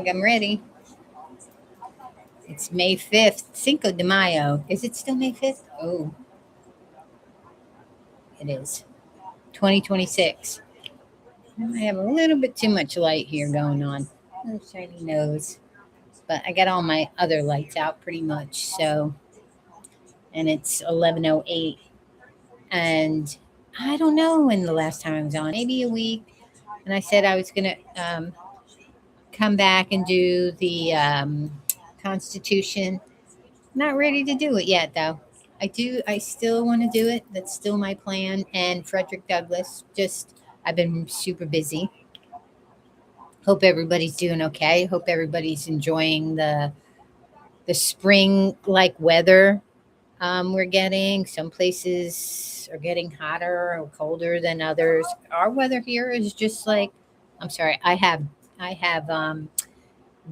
I'm ready. It's May 5th, Cinco de Mayo. Is it still May 5th? Oh, it is. 2026. I have a little bit too much light here going on. Little shiny nose. But I got all my other lights out pretty much. So, and it's 11:08. And I don't know when the last time I was on, maybe a week. And I said I was going to come back and do the Constitution. Not ready to do it yet, though. I still want to do it. That's still my plan. And Frederick Douglass, I've been super busy. Hope everybody's doing okay. Hope everybody's enjoying the spring like weather we're getting. Some places are getting hotter or colder than others. Our weather here is just like, I'm sorry, I have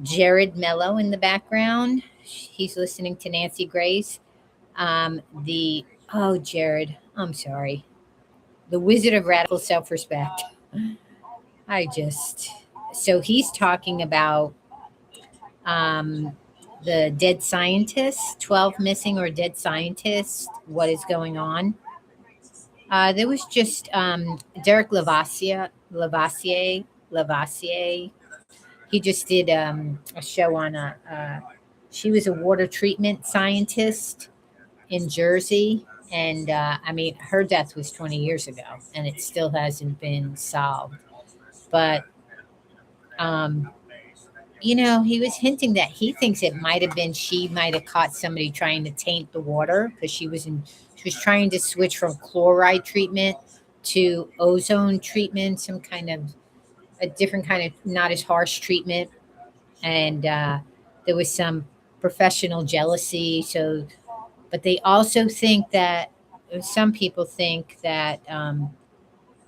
Jared Mello in the background. He's listening to Nancy Grace. The oh Jared, I'm sorry. The Wizard of Radical Self-Respect. I just so he's talking about um the dead scientists, 12 missing or dead scientists, what is going on. There was just Derek Lavassier. He just did a show on she was a water treatment scientist in Jersey. And I mean, her death was 20 years ago and it still hasn't been solved. But, um, he was hinting that he thinks it might have been she might have caught somebody trying to taint the water because she was trying to switch from chloride treatment to ozone treatment, some kind of a different kind of not as harsh treatment. And there was some professional jealousy. So but they also think that some people think that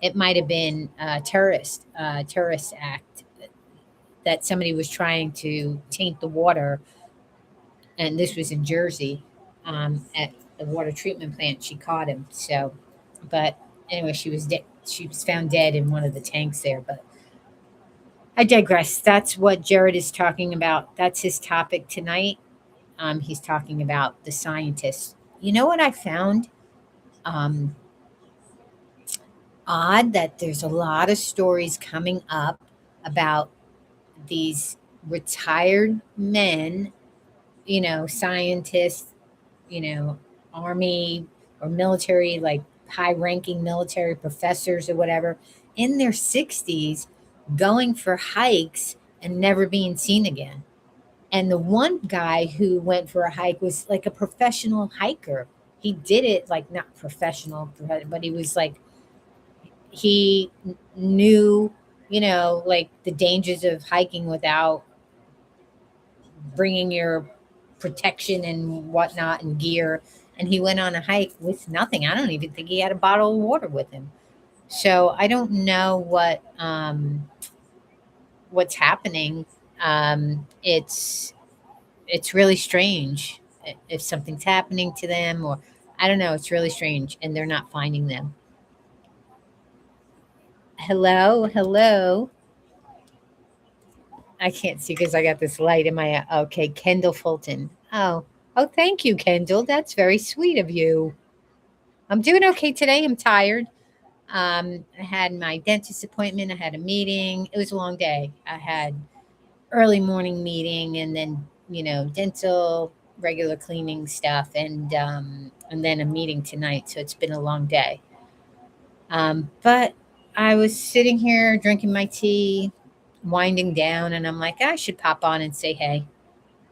it might have been a terrorist act, that somebody was trying to taint the water, and this was in Jersey, at the water treatment plant. She caught him. So, but anyway, she was dead. She was found dead in one of the tanks there. But I digress. That's what Jared is talking about. That's his topic tonight. He's talking about the scientists. You know what I found? Um, Odd that there's a lot of stories coming up about these retired men, scientists, you know, army or military, like high ranking military professors or whatever, in their 60s going for hikes and never being seen again. And the one guy who went for a hike was like a professional hiker. He did it like not professional, but he was like knew, like the dangers of hiking without bringing your protection and whatnot and gear. And he went on a hike with nothing. I don't even think he had a bottle of water with him. So I don't know what's happening. It's really strange if something's happening to them, or I don't know. It's really strange, and they're not finding them. Hello, hello. I can't see because I got this light in my okay, Kendall Fulton. Oh, thank you, Kendall. That's very sweet of you. I'm doing okay today. I'm tired. I had my dentist appointment. I had a meeting. It was a long day. I had early morning meeting and then, dental, regular cleaning stuff, and then a meeting tonight. So it's been a long day. But I was sitting here drinking my tea, winding down, and I'm like, I should pop on and say hey.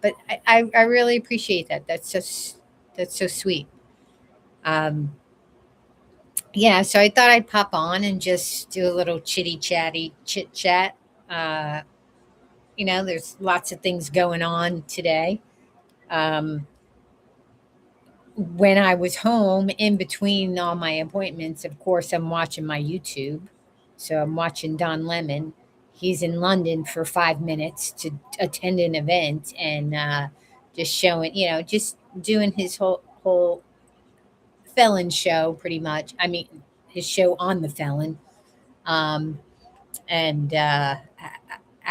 But I really appreciate that. That's so sweet. Um, yeah, so I thought I'd pop on and just do a little chit chat. Uh, there's lots of things going on today. Um, when I was home in between all my appointments, of course, I'm watching my YouTube. So I'm watching Don Lemon. He's in London for 5 minutes to attend an event and just showing, just doing his whole felon show, pretty much. I mean, his show on the felon. Um, and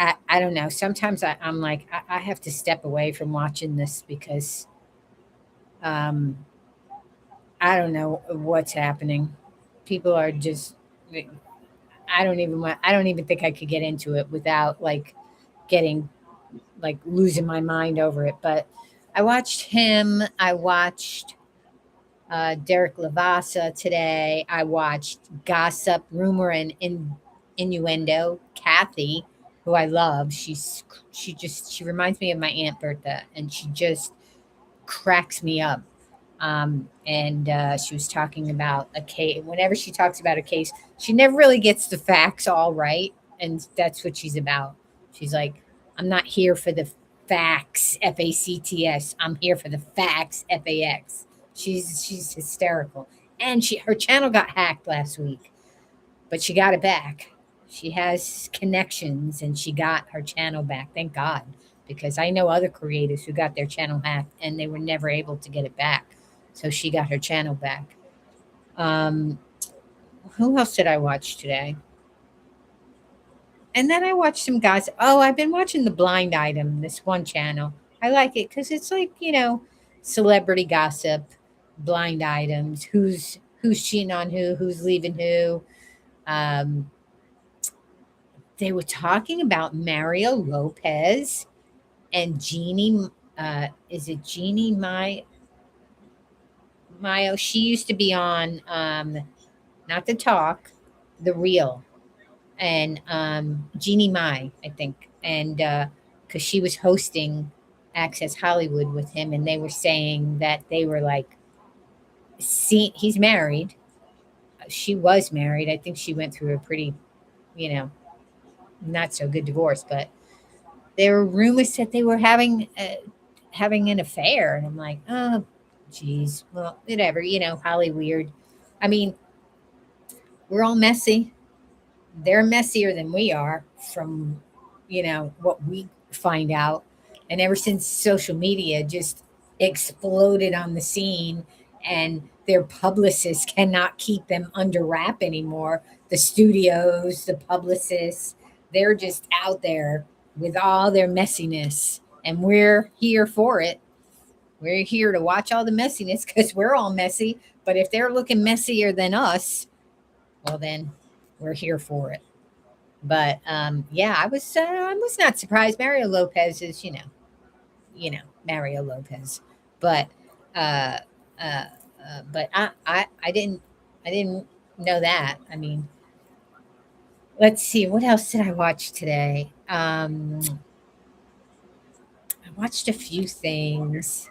I don't know. Sometimes I'm like, I have to step away from watching this because um, I don't know what's happening. People are just, I don't even think I could get into it without like getting, like losing my mind over it. But I watched him. I watched Derek Lavassa today. I watched Gossip, Rumor, and Innuendo. Kathy, who I love, she reminds me of my aunt Bertha, and she just cracks me up. And she was talking about a case. Whenever she talks about a case, she never really gets the facts all right, and that's what she's about. She's like, "I'm not here for the facts, FACTS. I'm here for the facts, FAX." She's hysterical, and her channel got hacked last week, but she got it back. She has connections, and she got her channel back. Thank God, because I know other creators who got their channel hacked and they were never able to get it back. So she got her channel back. Um, who else did I watch today? And then I watched some guys. Oh, I've been watching The Blind Item, this one channel. I like it because it's like, celebrity gossip, blind items, who's cheating on who's leaving who. Um, they were talking about Mario Lopez and Jeannie. Is it Jeannie Mayo? She used to be on not the talk, the real, and Jeannie Mai, I think, and because she was hosting Access Hollywood with him, and they were saying that they were like, see, he's married. She was married. I think she went through a pretty, you know, not so good divorce, but there were rumors that they were having an affair, and I'm like, oh, geez, well, whatever, Holly weird. I mean, we're all messy. They're messier than we are from, what we find out. And ever since social media just exploded on the scene and their publicists cannot keep them under wrap anymore, the studios, the publicists, they're just out there with all their messiness. And we're here for it. We're here to watch all the messiness because we're all messy. But if they're looking messier than us, well, then we're here for it. But yeah, I was not surprised. Mario Lopez is, Mario Lopez, but uh, uh, but I didn't know that. I mean, let's see, what else did I watch today? I watched a few things.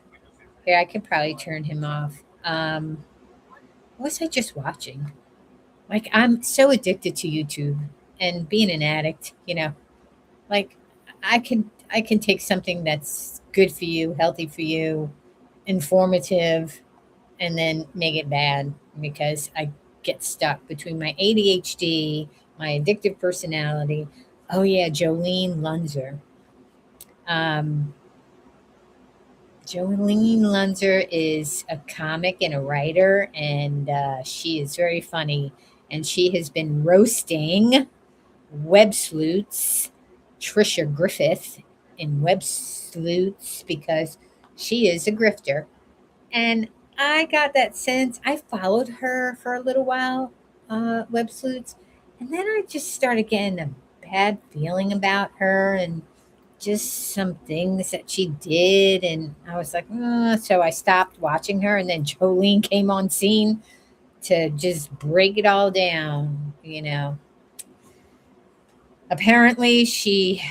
Here, I could probably turn him off. What was I just watching? Like, I'm so addicted to YouTube and being an addict. Like, I can take something that's good for you, healthy for you, informative, and then make it bad because I get stuck between my ADHD, my addictive personality. Oh yeah, Jolene Lunzer. Um, Jolene Lunzer is a comic and a writer, and she is very funny. And she has been roasting Web Sleuths, Trisha Griffith in Web Sleuths because she is a grifter. And I got that sense. I followed her for a little while, Web Sleuths, and then I just started getting a bad feeling about her and just some things that she did. And I was like, so I stopped watching her. And then Jolene came on scene to just break it all down. Apparently, she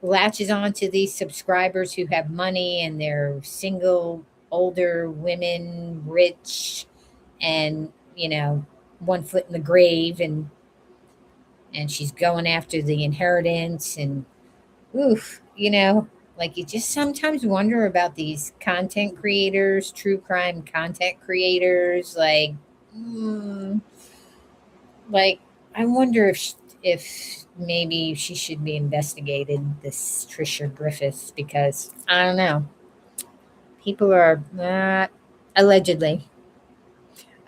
latches on to these subscribers who have money and they're single, older women, rich, and, one foot in the grave. And she's going after the inheritance. And, oof, like you just sometimes wonder about these content creators, true crime content creators. Mm, like, I wonder if maybe she should be investigated, this Trisha Griffiths, because I don't know. People are allegedly.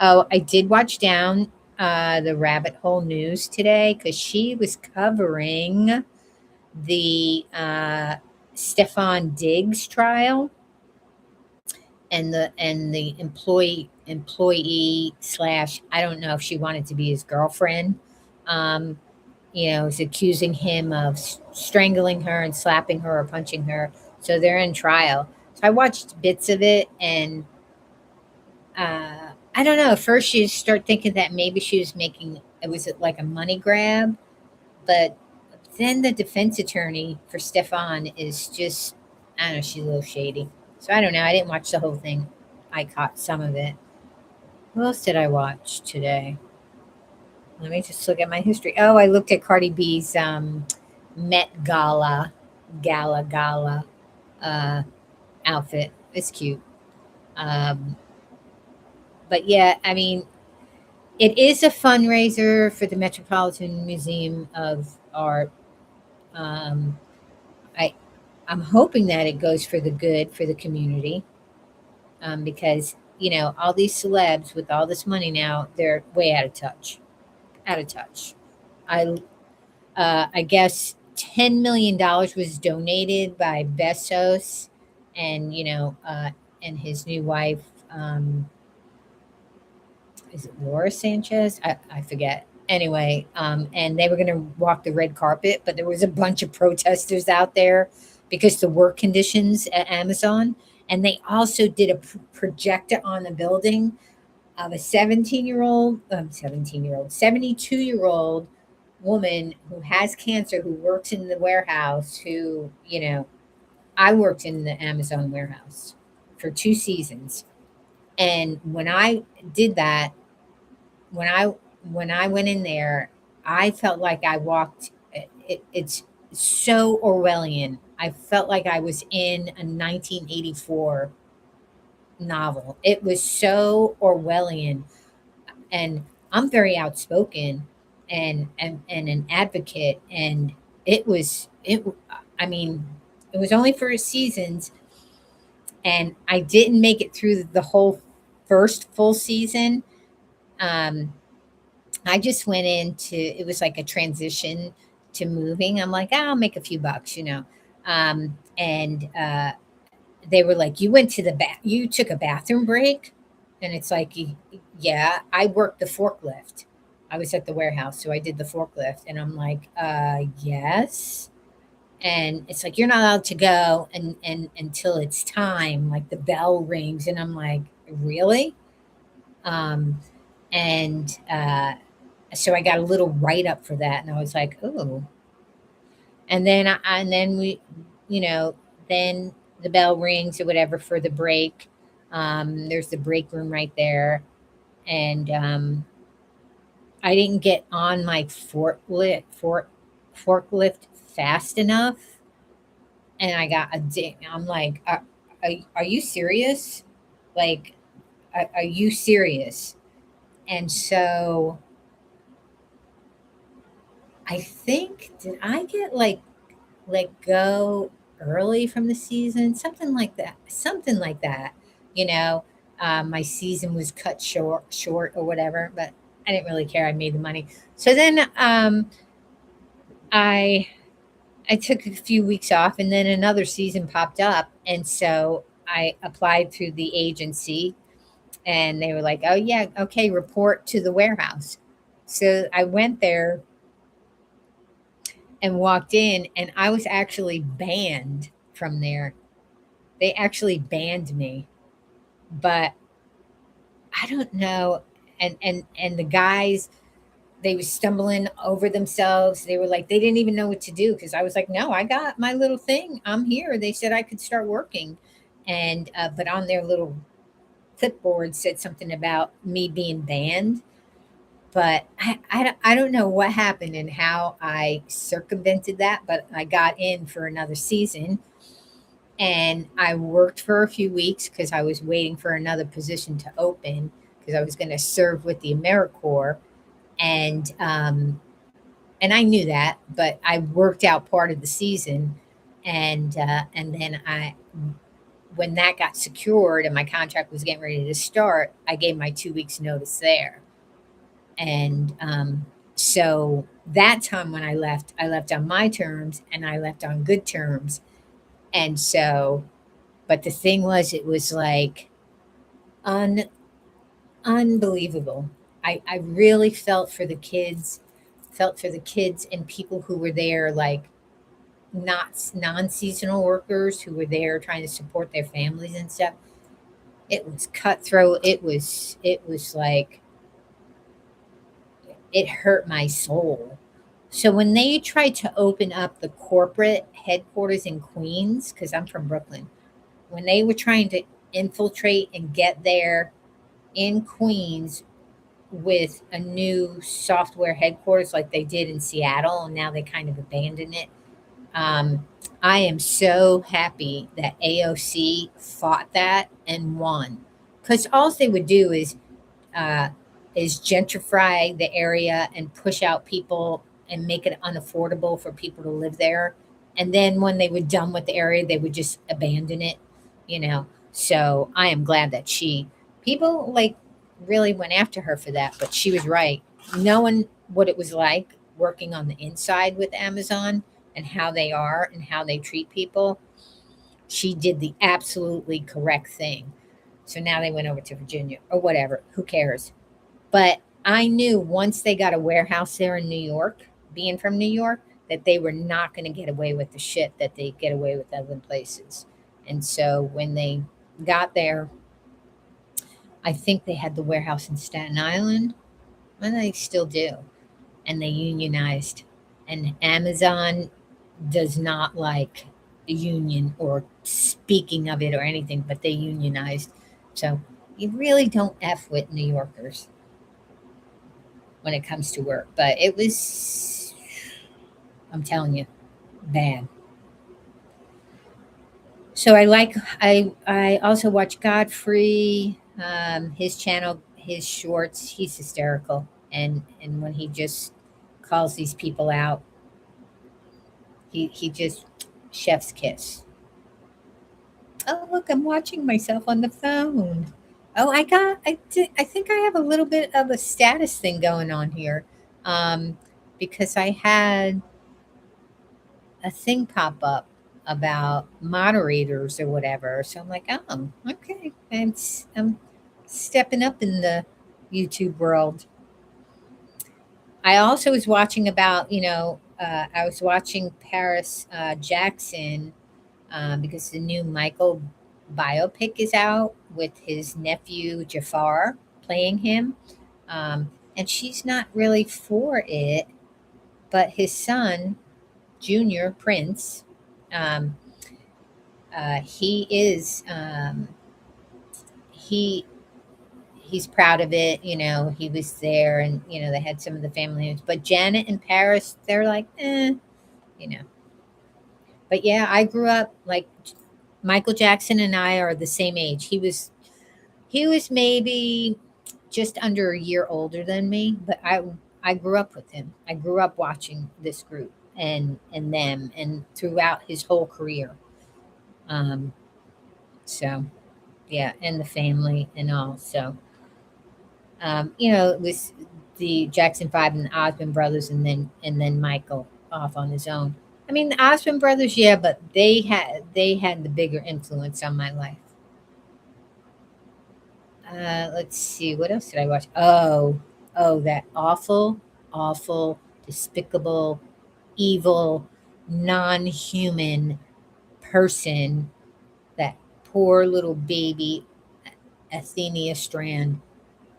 Oh, I did watch down the Rabbit Hole News today because she was covering the Stefan Diggs trial, and the employee slash, I don't know if she wanted to be his girlfriend, um, is accusing him of strangling her and slapping her or punching her. So they're in trial. So I watched bits of it, and I don't know. At first, you start thinking that maybe she was making it was like a money grab, but then the defense attorney for Stefan is just, I don't know, she's a little shady. So I don't know. I didn't watch the whole thing. I caught some of it. What else did I watch today? Let me just look at my history. Oh, I looked at Cardi B's Met Gala uh, outfit. It's cute. Um, but yeah, I mean, it is a fundraiser for the Metropolitan Museum of Art. Um, I I'm hoping that it goes for the good for the community, because all these celebs with all this money now, they're way out of touch. Out of touch. I guess $10 million was donated by Bezos, and and his new wife. Is it Laura Sanchez? I forget. Anyway, and they were going to walk the red carpet, but there was a bunch of protesters out there because the work conditions at Amazon. And they also did a projector on the building of a 72-year-old woman who has cancer, who works in the warehouse, I worked in the Amazon warehouse for 2 seasons. And when I did that, when I when I went in there, I felt like I walked. It's so Orwellian. I felt like I was in a 1984 novel. It was so Orwellian, and I'm very outspoken and an advocate, and it. I mean, it was only for seasons, and I didn't make it through the whole first full season. Um, I just went into it was like a transition to moving. I'm like, I'll make a few bucks. And they were like, you went to you took a bathroom break, and it's like, yeah, I worked the forklift. I was at the warehouse, so I did the forklift, and I'm like, yes. And it's like, you're not allowed to go and until it's time, like the bell rings, and I'm like, really? Um, and So I got a little write up for that, and I was like, "Oh." And then we, you know, then the bell rings or whatever for the break. There's the break room right there, and I didn't get on my forklift fast enough, and I got a ding. I'm like, are you serious? Like, are you serious?" And so I think, did I get like let go early from the season, something like that. Something like that. You know, my season was cut short or whatever, but I didn't really care. I made the money. So then I I took a few weeks off, and then another season popped up, and so I applied through the agency, and they were like, "Oh yeah, okay, report to the warehouse." So I went there and walked in, and I was actually banned from there. They actually banned me, but I don't know. And the guys, they were stumbling over themselves. They were like, they didn't even know what to do, because I was like, no, I got my little thing. I'm here. They said I could start working, and but on their little clipboard said something about me being banned. But I don't know what happened and how I circumvented that, but I got in for another season, and I worked for a few weeks because I was waiting for another position to open, because I was going to serve with the AmeriCorps, and and I knew that, but I worked out part of the season, and then when that got secured and my contract was getting ready to start, I gave my 2 weeks notice there, and so that time when I left on my terms and I left on good terms. And so, but the thing was, it was like un, unbelievable. I really felt for the kids and people who were there, like not non-seasonal workers who were there trying to support their families and stuff. It was cutthroat. It was like it hurt my soul. So when they tried to open up the corporate headquarters in Queens, because I'm from Brooklyn, when they were trying to infiltrate and get there in Queens with a new software headquarters like they did in Seattle, and now they kind of abandoned it. Um, I am so happy that AOC fought that and won, because all they would do uh, is gentrify the area and push out people and make it unaffordable for people to live there. And then when they were done with the area, they would just abandon it, you know. So I am glad that people like really went after her for that, but she was right. Knowing what it was like working on the inside with Amazon and how they are and how they treat people, she did the absolutely correct thing. So now they went over to Virginia or whatever. Who cares? But I knew once they got a warehouse there in New York, being from New York, that they were not going to get away with the shit that they get away with other places. And so when they got there, I think they had the warehouse in Staten Island, and they still do. And they unionized. And Amazon does not like the union or speaking of it or anything, but they unionized. So you really don't F with New Yorkers when it comes to work. But it was, I'm telling you, bad. So I also watch Godfrey, his channel, his shorts. He's hysterical, and when he just calls these people out, he just chef's kiss. Oh look, I'm watching myself on the phone. Oh, I think I have a little bit of a status thing going on here, um, because I had a thing pop up about moderators or whatever. So I'm like, oh, okay. I'm stepping up in the YouTube world. I also was watching about, I was watching Paris Jackson because the new Michael biopic is out with his nephew Jafar playing him. And she's not really for it, but his son, Junior Prince, um, he is he he's proud of it. He was there, and they had some of the family names. But Janet and Paris, they're like, you know. But yeah, I grew up like Michael Jackson and I are the same age. He was maybe just under a year older than me, but I grew up with him. I grew up watching this group and them and throughout his whole career. Um, so yeah, and the family and all. So it was the Jackson Five and the Osmond brothers, and then Michael off on his own. I mean, the Osmond brothers, yeah, but they had the bigger influence on my life. Let's see, what else did I watch? Oh, that awful, awful, despicable, evil, non-human person, that poor little baby Athenia Strand.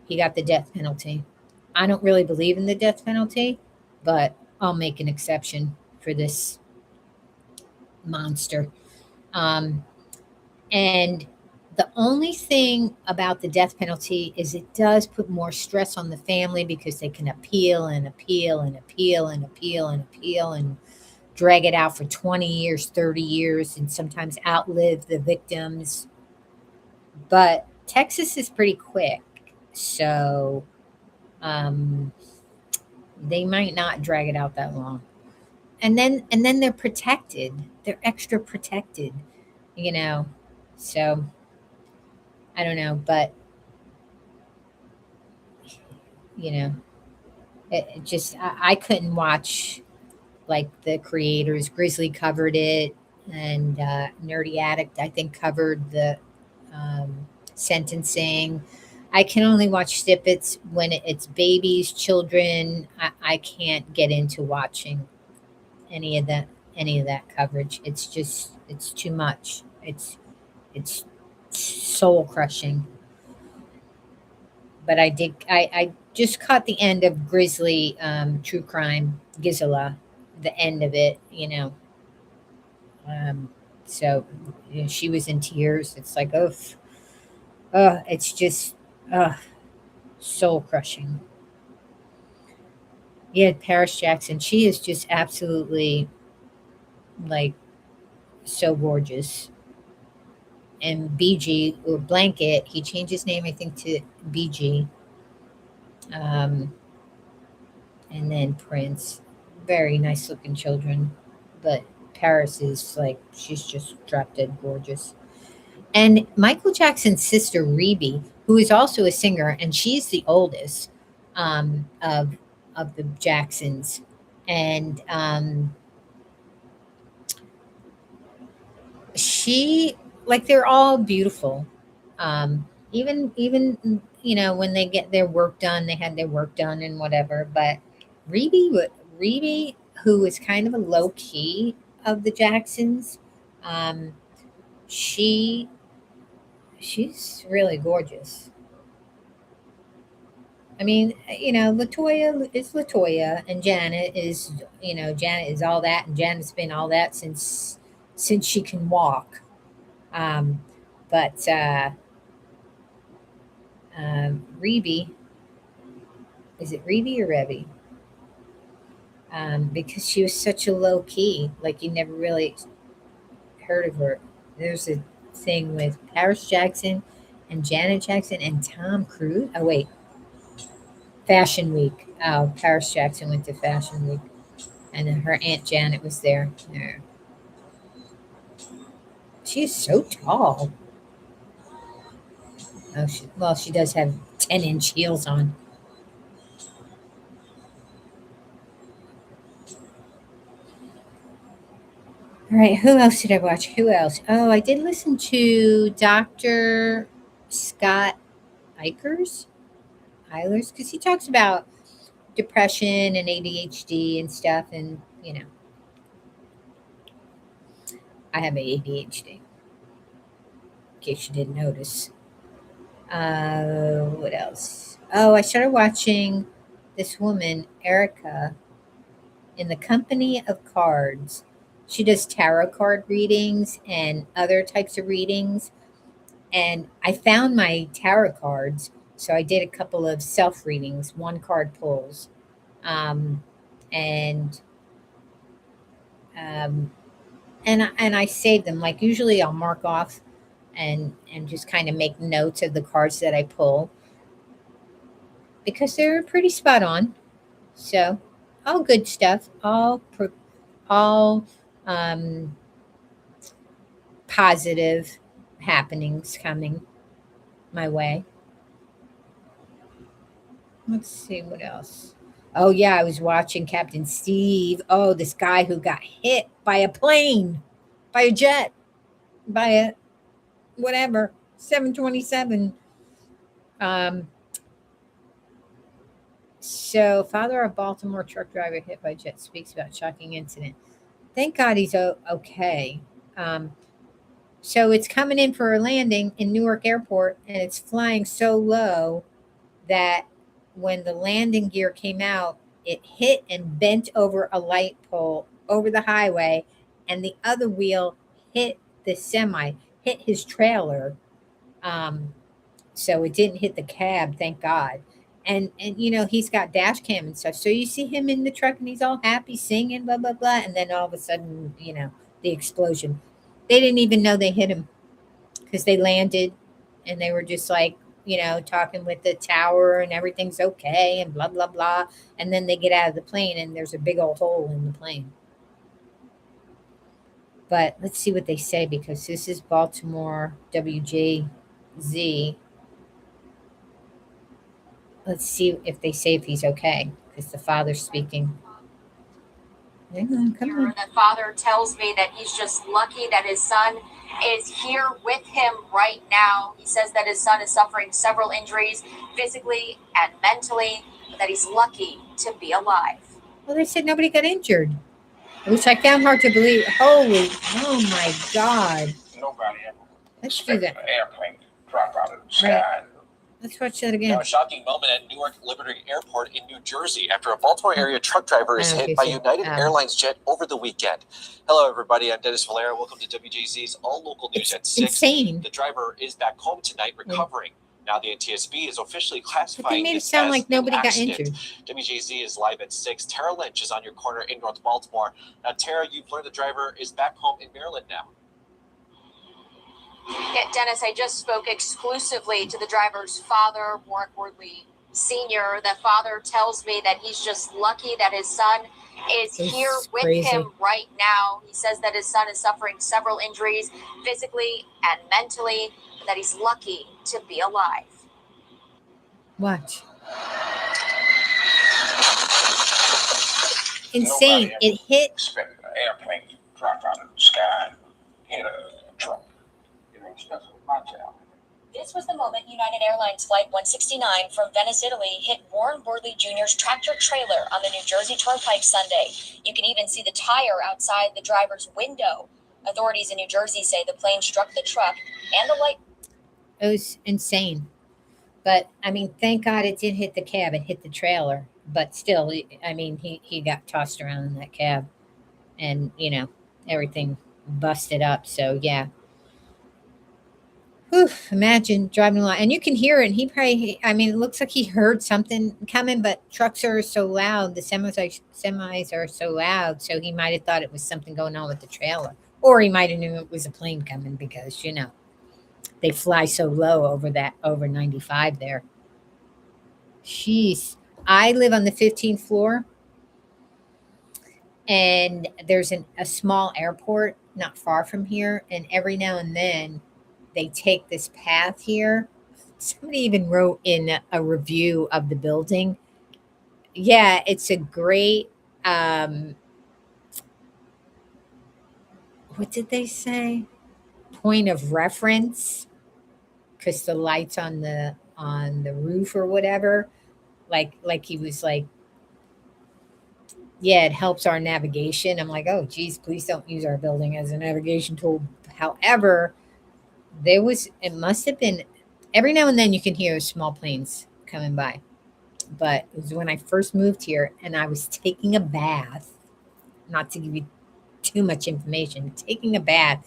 He got the death penalty. I don't really believe in the death penalty, but I'll make an exception for this monster. Um, and the only thing about the death penalty is it does put more stress on the family because they can appeal and appeal and appeal and appeal and appeal and drag it out for 20 years, 30 years, and sometimes outlive the victims. But Texas is pretty quick. So um, they might not drag it out that long. And then they're protected. They're extra protected, you know. So I don't know, but you know, It just I couldn't watch like the creators. Grizzly covered it, and Nerdy Addict I think covered the sentencing. I can only watch snippets when it's babies, children. I can't get into watching any of that any of that coverage. It's just it's too much. It's soul crushing. But I just caught the end of Grizzly True Crime Gizela, the end of it, Um, so she was in tears. It's like, it's just, oh, soul crushing. Yeah, Paris Jackson. She is just absolutely like so gorgeous. And BG or Blanket, he changed his name, I think, to BG. Um, and then Prince. Very nice looking children. But Paris is like, she's just drop dead gorgeous. And Michael Jackson's sister, Rebe, who is also a singer, and she's the oldest of the Jacksons. And she, like, they're all beautiful. Even when they get their work done, they had their work done and whatever. But Rebe, who is kind of a low key of the Jacksons, um, she she's really gorgeous. I mean, Latoya is Latoya, and Janet is all that, and Janet's been all that since she can walk. Um, but Rebe, is it Rebe or Revy? Because she was such a low key, like you never really heard of her. There's a thing with Paris Jackson and Janet Jackson and Tom Cruise. Oh wait, Fashion Week. Oh, Paris Jackson went to Fashion Week, and then her aunt Janet was there. Yeah. She is so tall. Oh, well, she does have 10-inch heels on. All right, who else did I watch? Who else? Oh, I did listen to Dr. Scott Eikers, Eilers, because he talks about depression and ADHD and stuff. And, I have ADHD, in case you didn't notice. What else? Oh, I started watching this woman, Erica, in the Company of Cards. She does tarot card readings and other types of readings. And I found my tarot cards. So I did a couple of self readings, one card pulls. Um, and um, and I save them. Like usually I'll mark off and just kind of make notes of the cards that I pull because they're pretty spot on. So all good stuff, all um, positive happenings coming my way. Let's see what else. Oh yeah, I was watching Captain Steve. Oh, this guy who got hit by a plane, by a jet, by a whatever 727. Um, so, father of Baltimore truck driver hit by jet speaks about shocking incident. Thank God he's okay. Um, so it's coming in for a landing in Newark Airport, and it's flying so low that when the landing gear came out, it hit and bent over a light pole over the highway, and the other wheel hit the semi, hit his trailer. Um, so it didn't hit the cab, thank God. And he's got dash cam and stuff. So you see him in the truck and he's all happy singing, blah blah blah, and then all of a sudden, the explosion. They didn't even know they hit him because they landed and they were just like, talking with the tower and everything's okay and blah blah blah. And then they get out of the plane and there's a big old hole in the plane. But let's see what they say because this is Baltimore WJZ. Let's see if they say if he's okay It's the father speaking. Hang on, come on. The father tells me that he's just lucky that his son is here with him right now. He says that his son is suffering several injuries physically and mentally, but that he's lucky to be alive. Well, they said nobody got injured, which I found hard to believe. Holy, oh my God. Nobody ever Let's do that. expected an airplane to drop out of the sky. Let's watch that again. Now, a shocking moment at Newark Liberty Airport in New Jersey after a Baltimore area truck driver is hit by United Airlines jet over the weekend. Hello, everybody. I'm Dennis Valera. Welcome to WJZ's All Local News at 6. Insane. The driver is back home tonight recovering. Now, the NTSB is officially classifying But they made it this sound as like nobody an got accident. injured. WJZ is live at 6. Tara Lynch is on your corner in North Baltimore. Now, Tara, you've learned the driver is back home in Maryland now. Yeah, Dennis, I just spoke exclusively to the driver's father, Warwick Wardley Sr. The father tells me that he's just lucky that his son is here with him right now. He says that his son is suffering several injuries physically and mentally, but that he's lucky to be alive. Watch. Insane. It hit. Expected an airplane to drop out of the sky and hit a truck. You know, stuff with my child. This was the moment United Airlines Flight 169 from Venice, Italy hit Warren Wardley Jr.'s tractor trailer on the New Jersey Turnpike Sunday. You can even see the tire outside the driver's window. Authorities in New Jersey say the plane struck the truck and the light. It was insane. But, I mean, thank God it didn't hit the cab. It hit the trailer. But still, I mean, he got tossed around in that cab. And, you know, everything busted up. So, yeah. Whew, imagine driving along. And you can hear it. And he probably, I mean, it looks like he heard something coming. But trucks are so loud. The semis are so loud. So he might have thought it was something going on with the trailer. Or he might have knew it was a plane coming because, you know, they fly so low over 95 there. Jeez. I live on the 15th floor, and there's a small airport not far from here. And every now and then they take this path here. Somebody even wrote in a review of the building. Yeah, it's a great, what did they say? Point of reference, because the lights on the roof or whatever, like he was like, yeah, it helps our navigation. I'm like, oh geez, please don't use our building as a navigation tool. However, it must have been every now and then you can hear small planes coming by. But it was when I first moved here and I was taking a bath, not to give you too much information, taking a bath,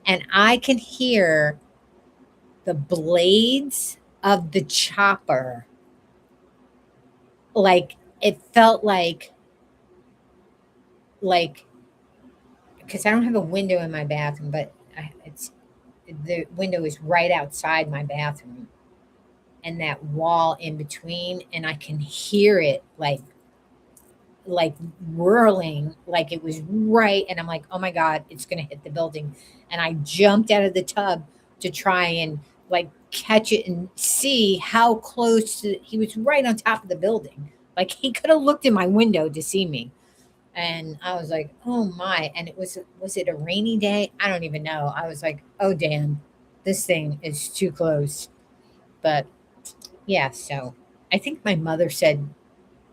and I can hear the blades of the chopper. Like it felt like because I don't have a window in my bathroom, but the window is right outside my bathroom, and that wall in between, and I can hear it like whirling, like it was right, and I'm like, oh my God, it's gonna hit the building, and I jumped out of the tub to try and like catch it and see how close he was right on top of the building. Like he could have looked in my window to see me. And I was like, oh my. And was it a rainy day? I don't even know. I was like, oh damn, this thing is too close. But yeah, so I think my mother said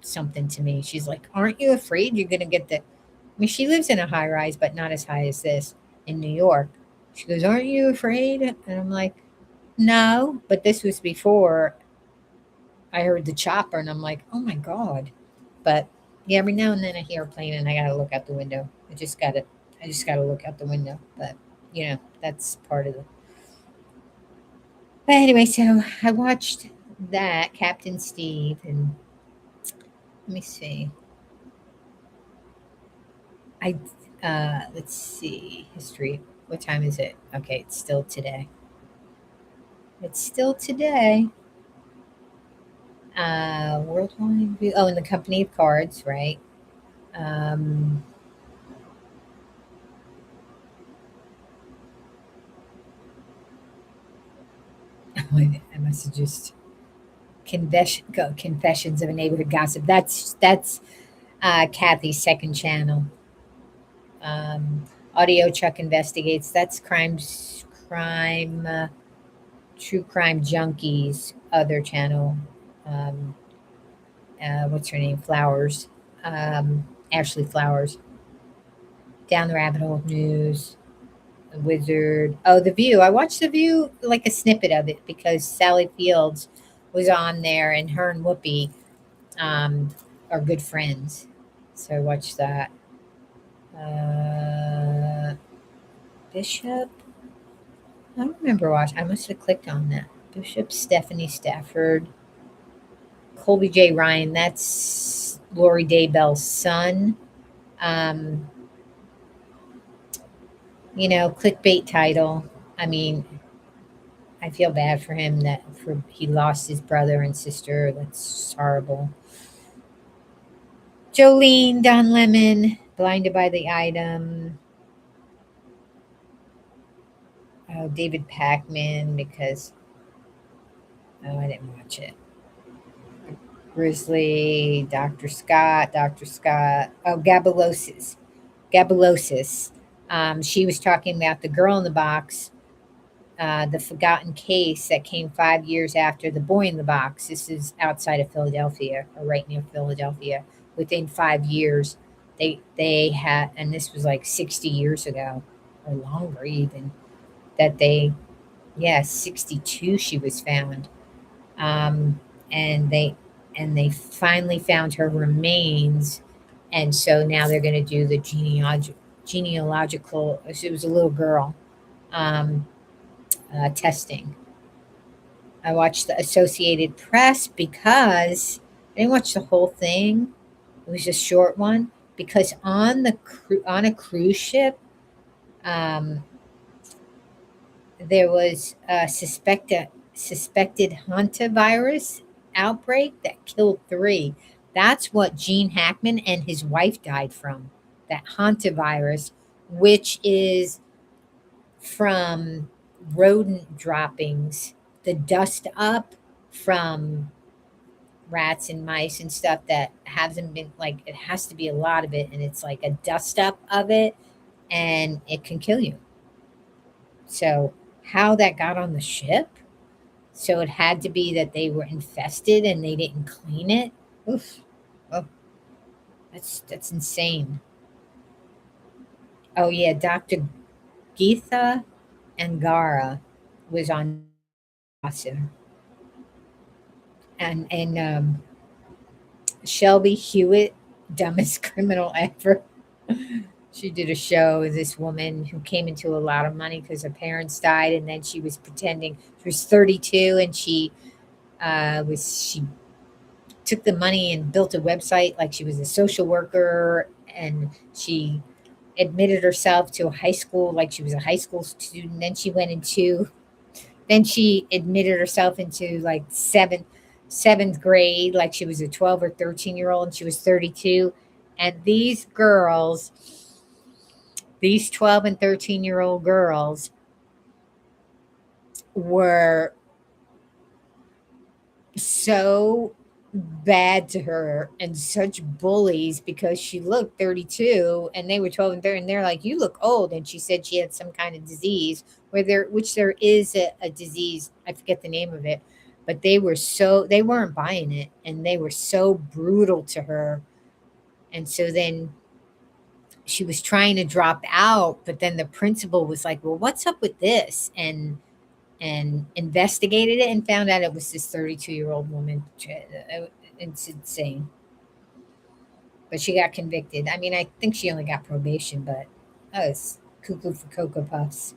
something to me. She's like, aren't you afraid you're gonna get I mean, she lives in a high rise, but not as high as this in New York. She goes, aren't you afraid? And I'm like, no, but this was before I heard the chopper, and I'm like, oh my God. But yeah, every now and then I hear a plane and I gotta look out the window. I just gotta look out the window. But you know, that's part of the But anyway, so I watched that, Captain Steve, and let me see. Let's see, history. What time is it? Okay, it's still today. It's still today. Worldwide view. Oh, in the company of cards, right? Um, I must have just Confessions of a Neighborhood Gossip. That's Kathy's second channel. Audio Chuck Investigates. That's True Crime Junkies other channel. What's her name? Flowers. Ashley Flowers. Down the Rabbit Hole News. The Wizard. Oh, The View. I watched The View, like a snippet of it, because Sally Fields was on there, and her and Whoopi are good friends. So I watched that. Bishop. I don't remember watching. I must have clicked on that. Bishop Stephanie Stafford. Colby J. Ryan. That's Lori Daybell's son. Clickbait title. I mean, I feel bad for him he lost his brother and sister. That's horrible. Jolene, Don Lemon, Blinded by the Item. Oh, David Packman, because I didn't watch it. Grizzly, Dr. Scott. Oh, Gabelosis. She was talking about The Girl in the Box, the forgotten case that came 5 years after The Boy in the Box. This is outside of Philadelphia, or right near Philadelphia. Within 5 years, they had, and this was like 60 years ago, or longer even, 62 she was found. And they finally found her remains, and so now they're going to do the genealogical. She was a little girl, testing. I watched the Associated Press because I didn't watch the whole thing. It was a short one, because on a cruise ship, there was a suspected hantavirus outbreak that killed 3. That's what Gene Hackman and his wife died from, that hantavirus, which is from rodent droppings, the dust up from rats and mice and stuff that hasn't been, like, it has to be a lot of it, and it's like a dust up of it, and it can kill you. So how that got on the ship? So it had to be that they were infested and they didn't clean it. Oof. Oh, that's insane. Oh yeah, Dr. Geetha Angara was on Awesome. And Shelby Hewitt, dumbest criminal ever. She did a show with this woman who came into a lot of money because her parents died, and then she was pretending she was 32, and she took the money and built a website like she was a social worker, and she admitted herself to a high school like she was a high school student. Then she admitted herself into like seventh grade like she was a 12 or 13-year-old, and she was 32. And these 12 and 13-year-old girls were so bad to her and such bullies because she looked 32 and they were 12 and 13, and they're like, you look old. And she said she had some kind of disease which there is a disease, I forget the name of it, but they weren't buying it, and they were so brutal to her. And so then she was trying to drop out, but then the principal was like, well, what's up with this? And investigated it and found out it was this 32-year-old woman. It's insane. But she got convicted. I mean, I think she only got probation, but that was cuckoo for Cocoa Puffs.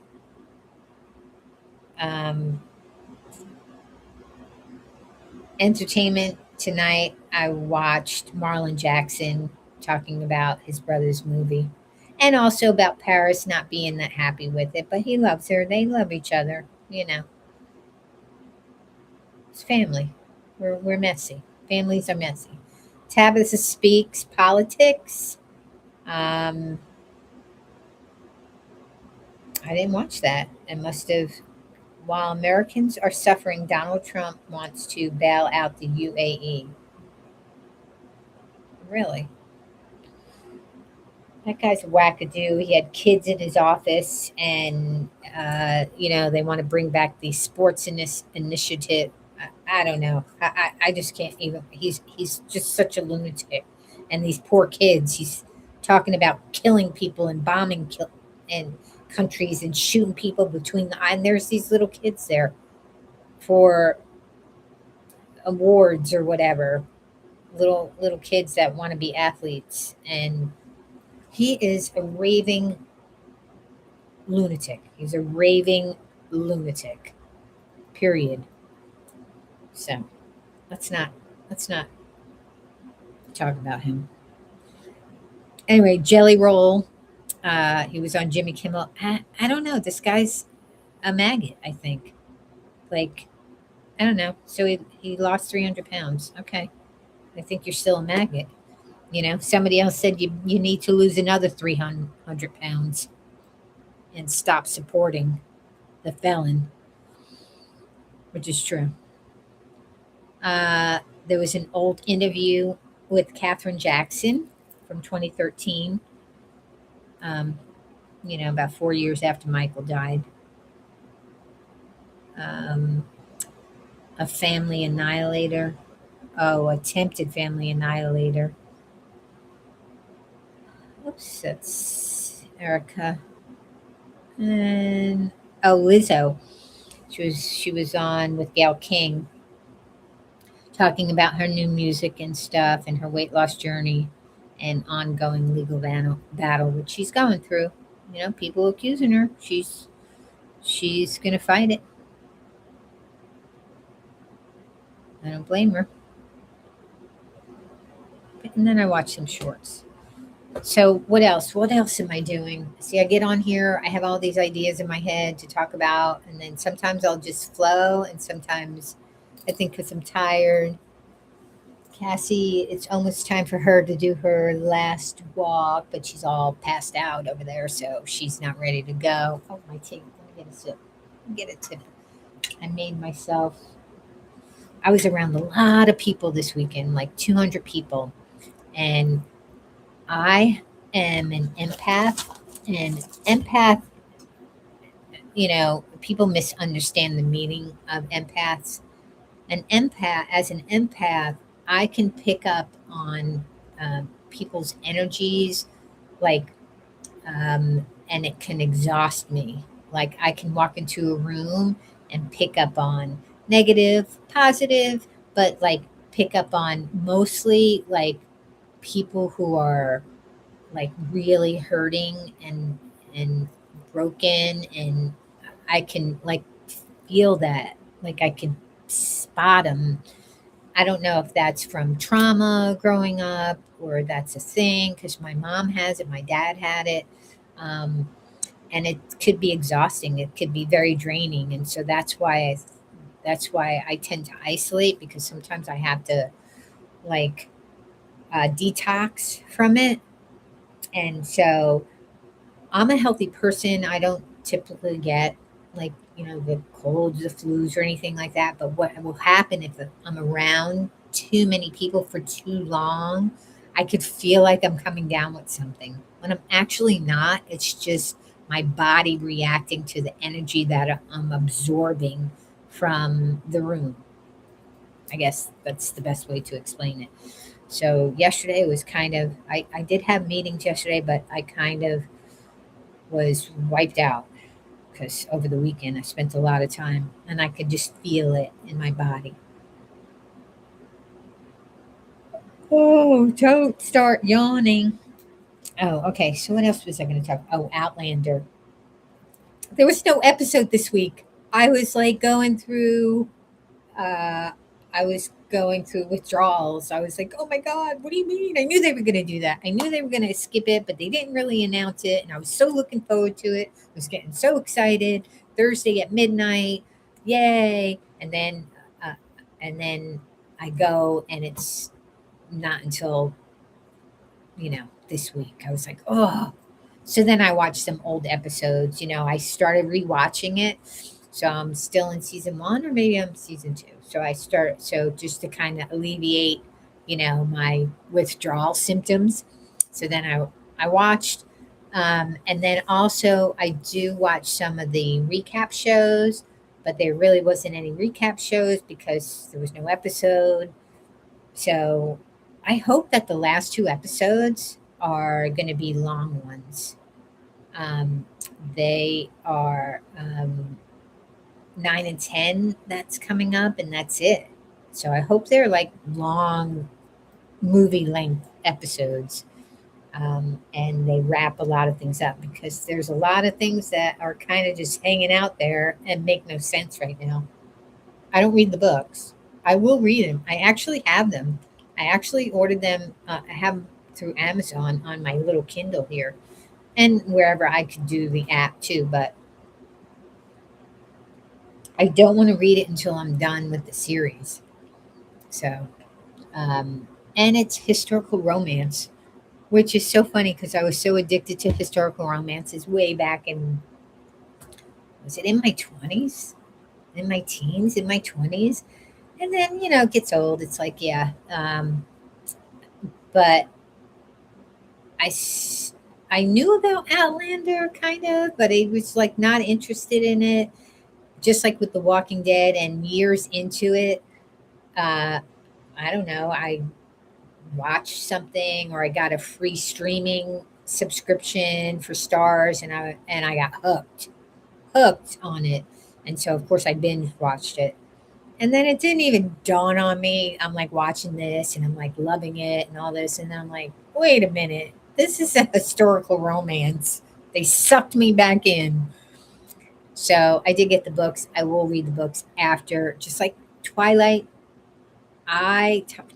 Entertainment tonight, I watched Marlon Jackson talking about his brother's movie, and also about Paris not being that happy with it, but he loves her. They love each other, It's family. We're messy. Families are messy. Tabitha Speaks Politics. I didn't watch that. I must have While Americans are suffering, Donald Trump wants to bail out the UAE. Really? That guy's a wackadoo. He had kids in his office, and they want to bring back the sports in this initiative. I don't know. I just can't even. He's just such a lunatic, and these poor kids. He's talking about killing people and bombing and countries and shooting people between the eye. And there's these little kids there for awards or whatever. Little kids that want to be athletes, and he is a raving lunatic. He's a raving lunatic. Period. So let's not talk about him. Anyway, Jelly Roll. He was on Jimmy Kimmel. I don't know. This guy's a maggot, I think. Like, I don't know. So he lost 300 pounds. Okay. I think you're still a maggot. Somebody else said you need to lose another 300 pounds and stop supporting the felon, which is true. There was an old interview with Katherine Jackson from 2013, about 4 years after Michael died. A family annihilator. Oh, attempted family annihilator. Oops, that's Erica. And Lizzo. She was on with Gayle King, talking about her new music and stuff, and her weight loss journey, and ongoing legal battle which she's going through. People accusing her. She's gonna fight it. I don't blame her. And then I watch some shorts. So what else? What else am I doing? See, I get on here. I have all these ideas in my head to talk about, and then sometimes I'll just flow, and sometimes I think because I'm tired. Cassie, it's almost time for her to do her last walk, but she's all passed out over there, so she's not ready to go. Oh, my tea. Let me get a sip. Get a tip. I made myself. I was around a lot of people this weekend, like 200 people, and I am an empath, and empath, people misunderstand the meaning of empaths. As an empath, I can pick up on people's energies, like, and it can exhaust me. Like, I can walk into a room and pick up on negative, positive, but like pick up on mostly like people who are like really hurting and broken, and I can like feel that, like I can spot them. I don't know if that's from trauma growing up or that's a thing, because my mom has it, my dad had it, and it could be exhausting. It could be very draining, and so that's why I tend to isolate, because sometimes I have to like detox from it. And so I'm a healthy person. I don't typically get like, the colds, the flus, or anything like that. But what will happen if I'm around too many people for too long, I could feel like I'm coming down with something when I'm actually not. It's just my body reacting to the energy that I'm absorbing from the room. I guess that's the best way to explain it. So yesterday was kind of, I did have meetings yesterday, but I kind of was wiped out because over the weekend I spent a lot of time and I could just feel it in my body. Oh, don't start yawning. Oh, okay. So what else was I going to talk about? Oh, Outlander. There was no episode this week. I was like going through withdrawals. I was like, oh my God, what do you mean? I knew they were going to do that. I knew they were going to skip it, but they didn't really announce it. And I was so looking forward to it. I was getting so excited. Thursday at midnight. Yay. And then I go, and it's not until, this week. I was like, oh. So then I watched some old episodes. I started rewatching it. So I'm still in season 1, or maybe I'm season 2. So just to kind of alleviate, my withdrawal symptoms. So then I watched, and then also I do watch some of the recap shows, but there really wasn't any recap shows because there was no episode. So I hope that the last 2 episodes are going to be long ones. Um, they are 9 and 10 that's coming up, and that's it. So I hope they're like long movie length episodes, and they wrap a lot of things up, because there's a lot of things that are kind of just hanging out there and make no sense right now. I don't read the books. I will read them. I actually have them. I actually ordered them. I have them through Amazon on my little Kindle here, and wherever I could do the app too. But I don't want to read it until I'm done with the series. So, and it's historical romance, which is so funny because I was so addicted to historical romances way back in, was it in my 20s? In my teens, in my 20s? And then, it gets old. It's like, yeah. But I knew about Outlander kind of, but I was like not interested in it. Just like with The Walking Dead, and years into it, uh, I don't know. I watched something, or I got a free streaming subscription for Stars, and I got hooked on it. And so of course I binge watched it. And then it didn't even dawn on me. I'm like watching this and I'm like loving it and all this, and I'm like, wait a minute. This is a historical romance. They sucked me back in. So I did get the books. I will read the books after, just like Twilight.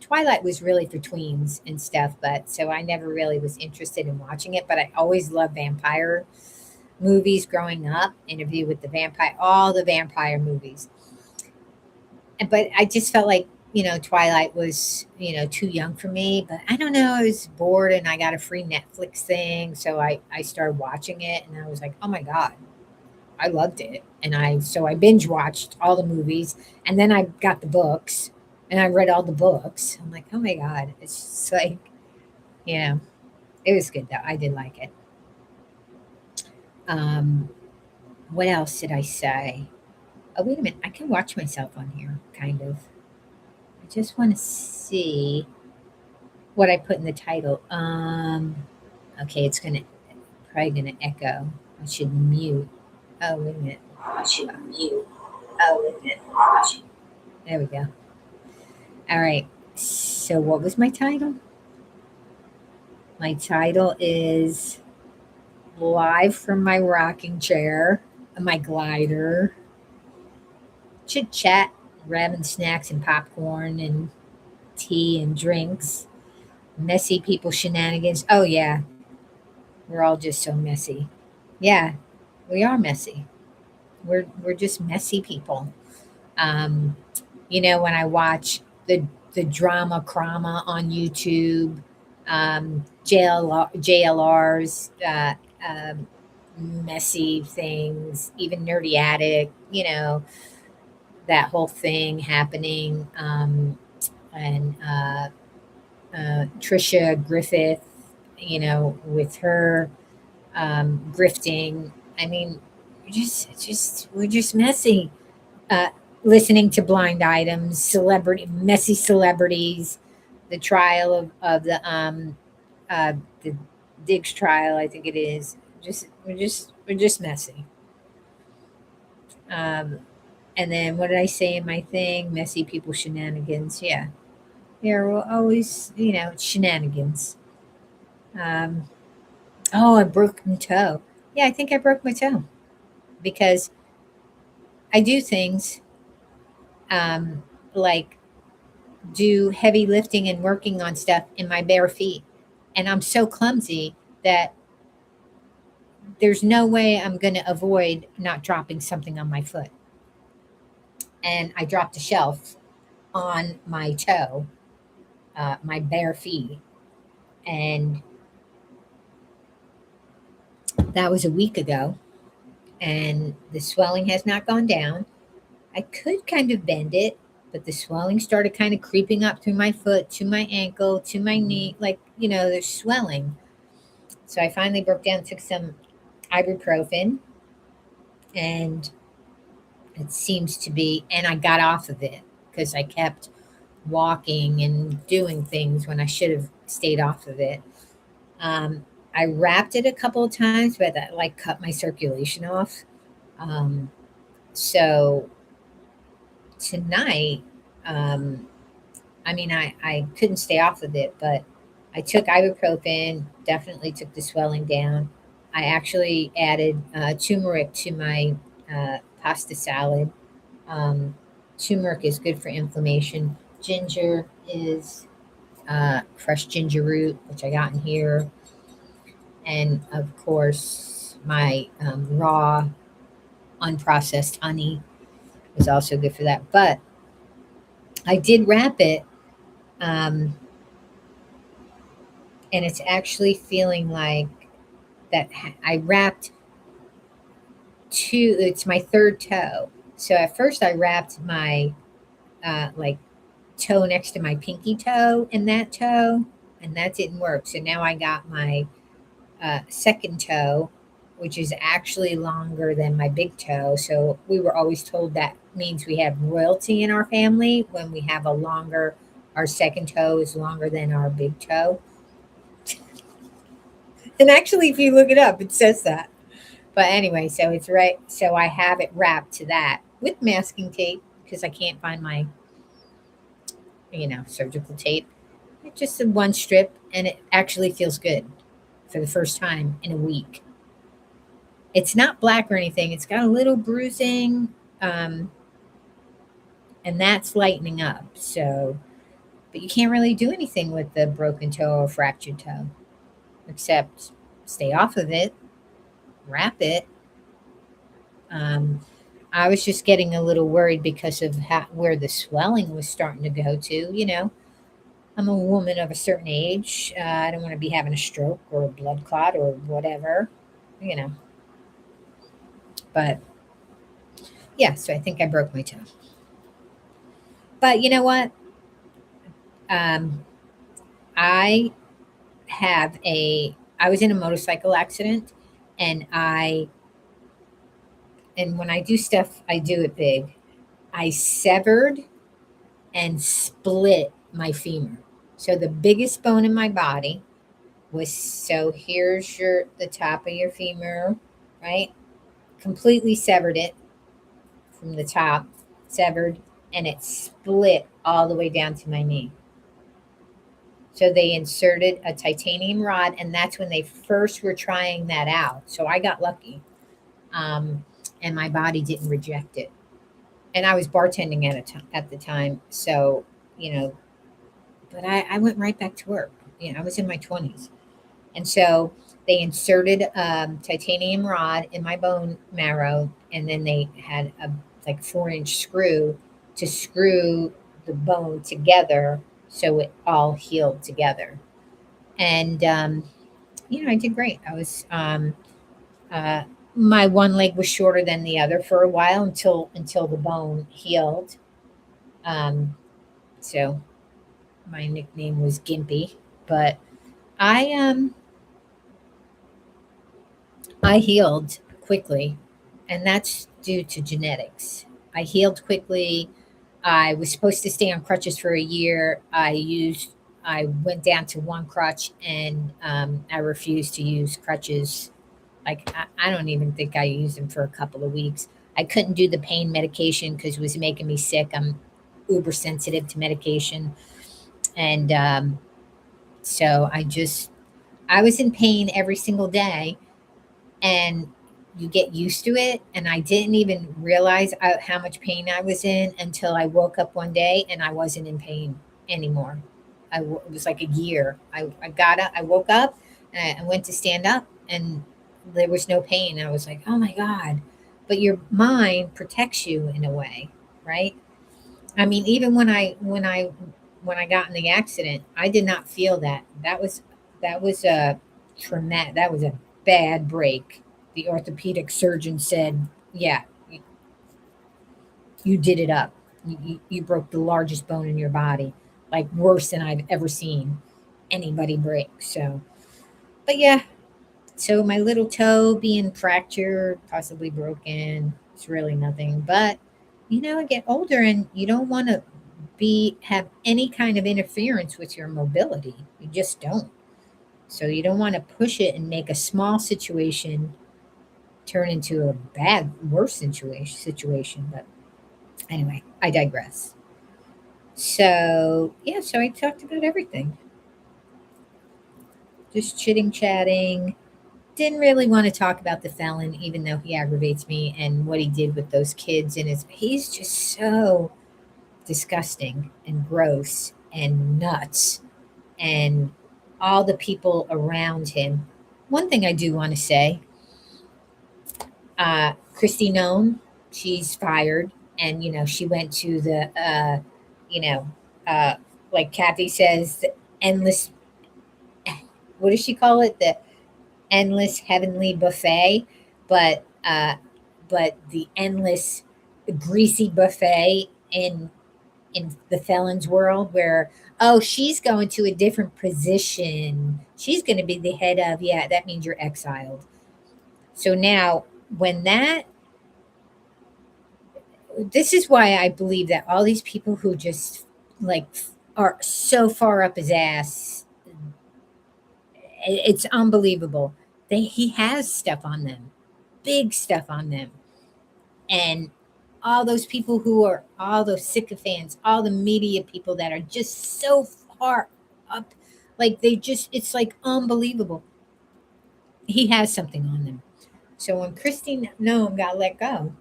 Twilight was really for tweens and stuff, but so I never really was interested in watching it. But I always loved vampire movies growing up. Interview with the Vampire, all the vampire movies. But I just felt like, Twilight was, too young for me. But I don't know, I was bored and I got a free Netflix thing, so I started watching it, and I was like, oh my god, I loved it. And I binge watched all the movies, and then I got the books and I read all the books. I'm like, oh my God. It's just like, it was good though. I did like it. Um, what else did I say? Oh, wait a minute. I can watch myself on here, kind of. I just want to see what I put in the title. Okay, it's probably gonna echo. I should mute. Oh, wait a minute. I should mute. Oh, wait a minute. There we go. All right. So what was my title? My title is Live from My Rocking Chair, My Glider, Chit Chat, grabbing snacks and popcorn and tea and drinks, messy people shenanigans. Oh, yeah. We're all just so messy. Yeah, we are messy. We're just messy people. Um, when I watch the drama crama on YouTube, JLR's messy things, even Nerdy Attic, that whole thing happening, and Trisha Griffith, with her grifting. I mean, we're just messy. Uh, Listening to blind items, messy celebrities, the trial of the Diggs trial, I think it is. We're just messy. Um, and then what did I say in my thing? Messy people shenanigans. Yeah, we're always shenanigans. Um, oh, I broke my toe. Yeah, I think I broke my toe because I do things, like do heavy lifting and working on stuff in my bare feet. And I'm so clumsy that there's no way I'm going to avoid not dropping something on my foot. And I dropped a shelf on my toe, my bare feet. And that was a week ago. and the swelling has not gone down. I could kind of bend it, but the swelling started kind of creeping up through my foot to my ankle to my knee. Like, there's swelling. So I finally broke down, took some ibuprofen, and it seems to be, and I got off of it because I kept walking and doing things when I should have stayed off of it. Um, I wrapped it a couple of times, but that like cut my circulation off. Um, so tonight, um, I couldn't stay off of it, but I took ibuprofen, definitely took the swelling down. I actually added turmeric to my pasta salad. Um, Turmeric is good for inflammation. Ginger is fresh ginger root, which I got in here. And of course, my raw, unprocessed honey is also good for that. But I did wrap it, um, and it's actually feeling like that. I wrapped two, it's my third toe. So at first, I wrapped my like toe next to my pinky toe and that didn't work. So now I got my second toe, which is actually longer than my big toe. So we were always told that means we have royalty in our family when we have our second toe is longer than our big toe. And actually, if you look it up, it says that. But anyway, so it's right. So I have it wrapped to that with masking tape because I can't find my, surgical tape. It's just a one strip, and it actually feels good for the first time in a week. It's not black or anything. It's got a little bruising, um, and that's lightening up. So, but you can't really do anything with the broken toe or fractured toe except stay off of it, wrap it. Um, I was just getting a little worried because of where the swelling was starting to go to. I'm a woman of a certain age. I don't want to be having a stroke or a blood clot or whatever, you know. But yeah, so I think I broke my toe. But you know what? Um, I I was in a motorcycle accident, and when I do stuff, I do it big. I severed and split my femur. So the biggest bone in my body was, so here's the top of your femur, right? Completely severed it from the top, severed, and it split all the way down to my knee. So they inserted a titanium rod, and that's when they first were trying that out. So I got lucky, and my body didn't reject it. And I was bartending at the time, so you know. But I went right back to work. I was in my 20s, and so they inserted titanium rod in my bone marrow, and then they had a like 4-inch screw to screw the bone together so it all healed together. And I did great. I was uh, my one leg was shorter than the other for a while until the bone healed. Um, so my nickname was Gimpy, but I um I healed quickly, and that's due to genetics. I healed quickly. I was supposed to stay on crutches for a year. I went down to one crutch, and I refused to use crutches. Like, I don't even think I used them for a couple of weeks. I couldn't do the pain medication because it was making me sick. I'm uber sensitive to medication. And so I was in pain every single day, and you get used to it. And I didn't even realize how much pain I was in until I woke up one day and I wasn't in pain anymore. It was like a year. I got up, I woke up, and I went to stand up, and there was no pain. I was like, oh my God. But your mind protects you in a way, right? I mean, even when I got in the accident, I did not feel that. That was a traumatic. That was a bad break. the orthopedic surgeon said, yeah, you did it up. You broke the largest bone in your body, like worse than I've ever seen anybody break. So, but yeah, so my little toe being fractured, possibly broken, it's really nothing. But I get older and you don't want to have any kind of interference with your mobility. You just don't. So you don't want to push it and make a small situation turn into a worse situation. But anyway, I digress. So yeah, so I talked about everything. Just chitting chatting. Didn't really want to talk about the felon, even though he aggravates me and what he did with those kids. And he's just so disgusting and gross and nuts, and all the people around him. One thing I do want to say, Christy Nome, she's fired, and she went to the, you know, like Kathy says, the endless. What does she call it? The endless heavenly buffet, but the endless greasy buffet in the felon's world, where she's going to a different position, she's going to be the head of, yeah, that means you're exiled. So now when this is why I believe that all these people who just like are so far up his ass, it's unbelievable. He has stuff on them, big stuff on them. And all those people who are all those sycophants, all the media people that are just so far up, like it's like unbelievable. He has something on them. So when Christine Noem got let go,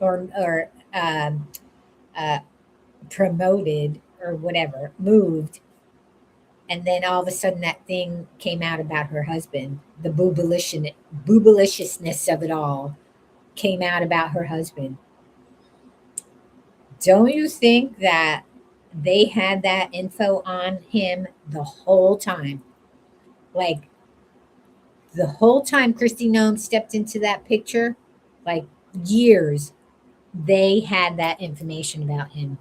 or promoted or whatever, moved, and then all of a sudden that thing came out about her husband, the boobaliciousness of it all came out about her husband. Don't you think that they had that info on him the whole time? Like the whole time Christy Nome stepped into that picture, like years, they had that information about him.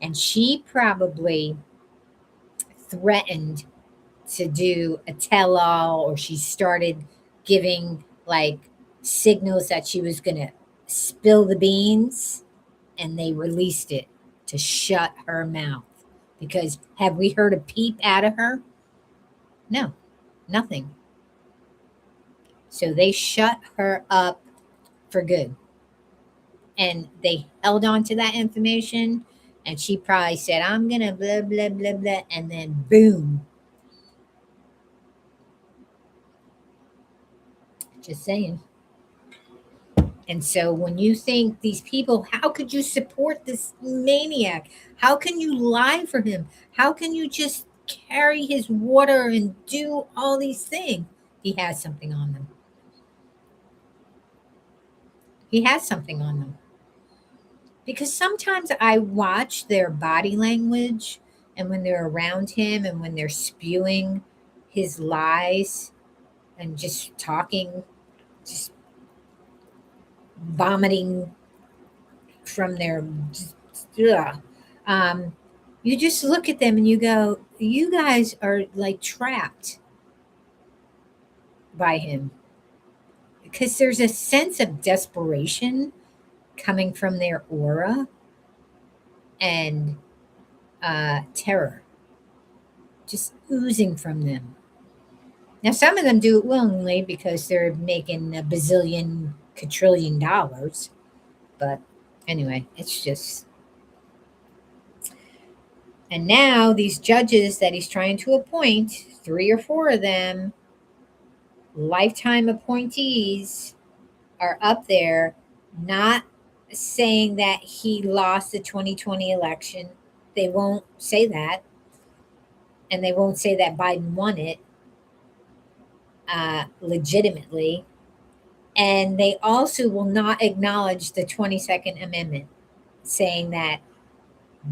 And she probably threatened to do a tell all, or she started giving like signals that she was going to spill the beans, and they released it to shut her mouth. Because have we heard a peep out of her? No, nothing. So they shut her up for good. And they held on to that information, and she probably said, I'm going to blah, blah, blah, blah. And then boom. Just saying. And so when you think these people, how could you support this maniac? How can you lie for him? How can you just carry his water and do all these things? He has something on them. He has something on them. Because sometimes I watch their body language, and when they're around him and when they're spewing his lies and just talking, just vomiting from their, you just look at them and you go, you guys are like trapped by him. Because there's a sense of desperation coming from their aura and terror just oozing from them. Now, some of them do it willingly because they're making a bazillion, quadrillion dollars. But anyway, it's just. And now these judges that he's trying to appoint, 3 or 4 of them, lifetime appointees, are up there not saying that he lost the 2020 election. They won't say that. And they won't say that Biden won it legitimately. And they also will not acknowledge the 22nd Amendment, saying that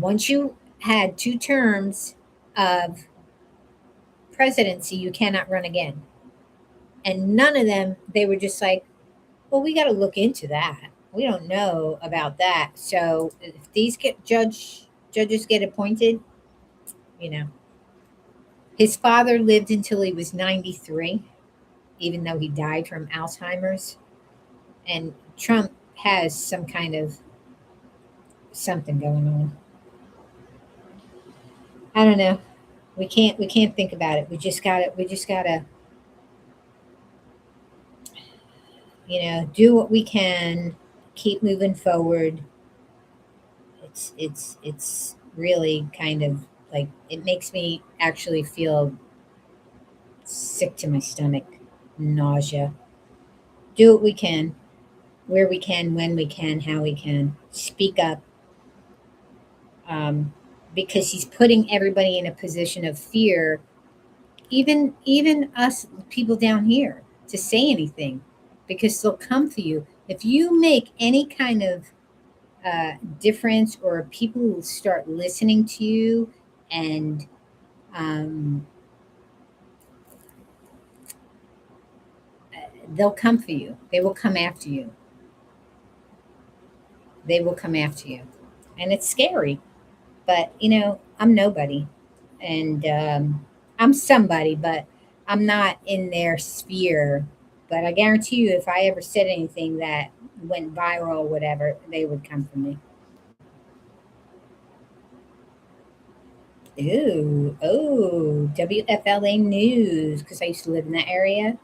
once you had 2 terms of presidency, you cannot run again. And none of them, they were just like, well, we got to look into that. We don't know about that. So if these judges get appointed, you know, his father lived until he was 93, even though he died from Alzheimer's. And Trump has some kind of something going on. I don't know. We can't think about it. We just gotta do what we can, keep moving forward. It's really kind of like, it makes me actually feel sick to my stomach, nausea. Do what we can, where we can, when we can, how we can. Speak up, because he's putting everybody in a position of fear, even us people down here, to say anything, because they'll come for you if you make any kind of difference, or people will start listening to you, and um, they'll come for you. They will come after you. They will come after you. And it's scary. But, I'm nobody. And I'm somebody, but I'm not in their sphere. But I guarantee you, if I ever said anything that went viral or whatever, they would come for me. Ooh, oh, WFLA News, because I used to live in that area.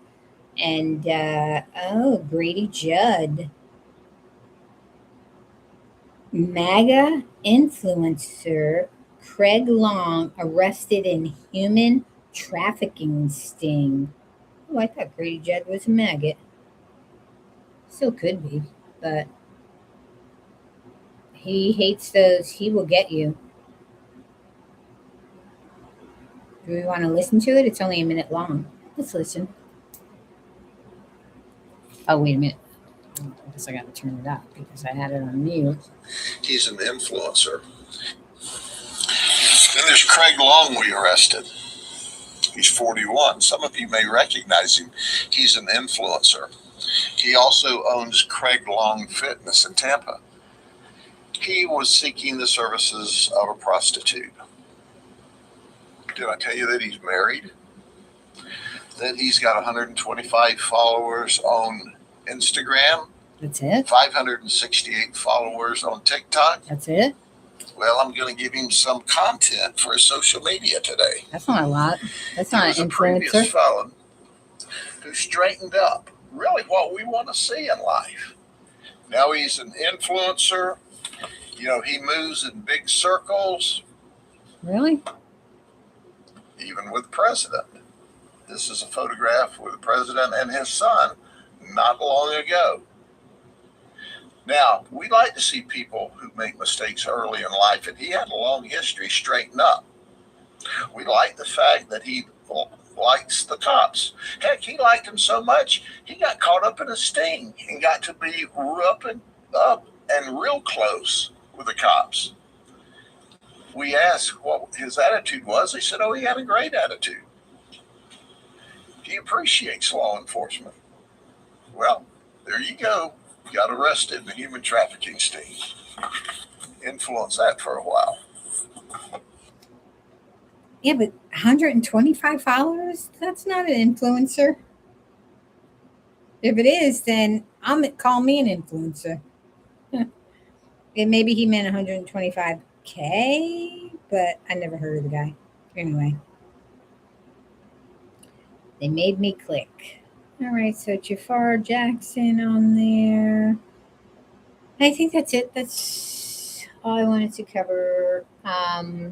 And, Grady Judd. MAGA influencer Craig Long arrested in human trafficking sting. Oh, I thought Grady Judd was a maggot. Still could be, but he hates those. He will get you. Do we want to listen to it? It's only a minute long. Let's listen. Oh, wait a minute. I guess I got to turn it up because I had it on mute. He's an influencer. Then there's Craig Long we arrested. He's 41. Some of you may recognize him. He's an influencer. He also owns Craig Long Fitness in Tampa. He was seeking the services of a prostitute. Did I tell you that he's married? That he's got 125 followers on Instagram? That's it? 568 followers on TikTok? That's it? Well, I'm going to give him some content for his social media today. That's not a lot. That's not an influencer. He was a previous felon who straightened up. Really what we want to see in life. Now he's an influencer. He moves in big circles. Really? Even with the president. This is a photograph with the president and his son not long ago. Now, we like to see people who make mistakes early in life, and he had a long history straighten up. We like the fact that he likes the cops. Heck, he liked them so much, he got caught up in a sting and got to be up and real close with the cops. We asked what his attitude was. He said, he had a great attitude. He appreciates law enforcement. Well, there you go. Got arrested in a human trafficking sting. Influenced that for a while. Yeah, but 125 followers? That's not an influencer. If it is, then call me an influencer. And maybe he meant 125K, but I never heard of the guy. Anyway. They made me click. All right, so Jafar Jackson on there. I think that's it. That's all I wanted to cover. I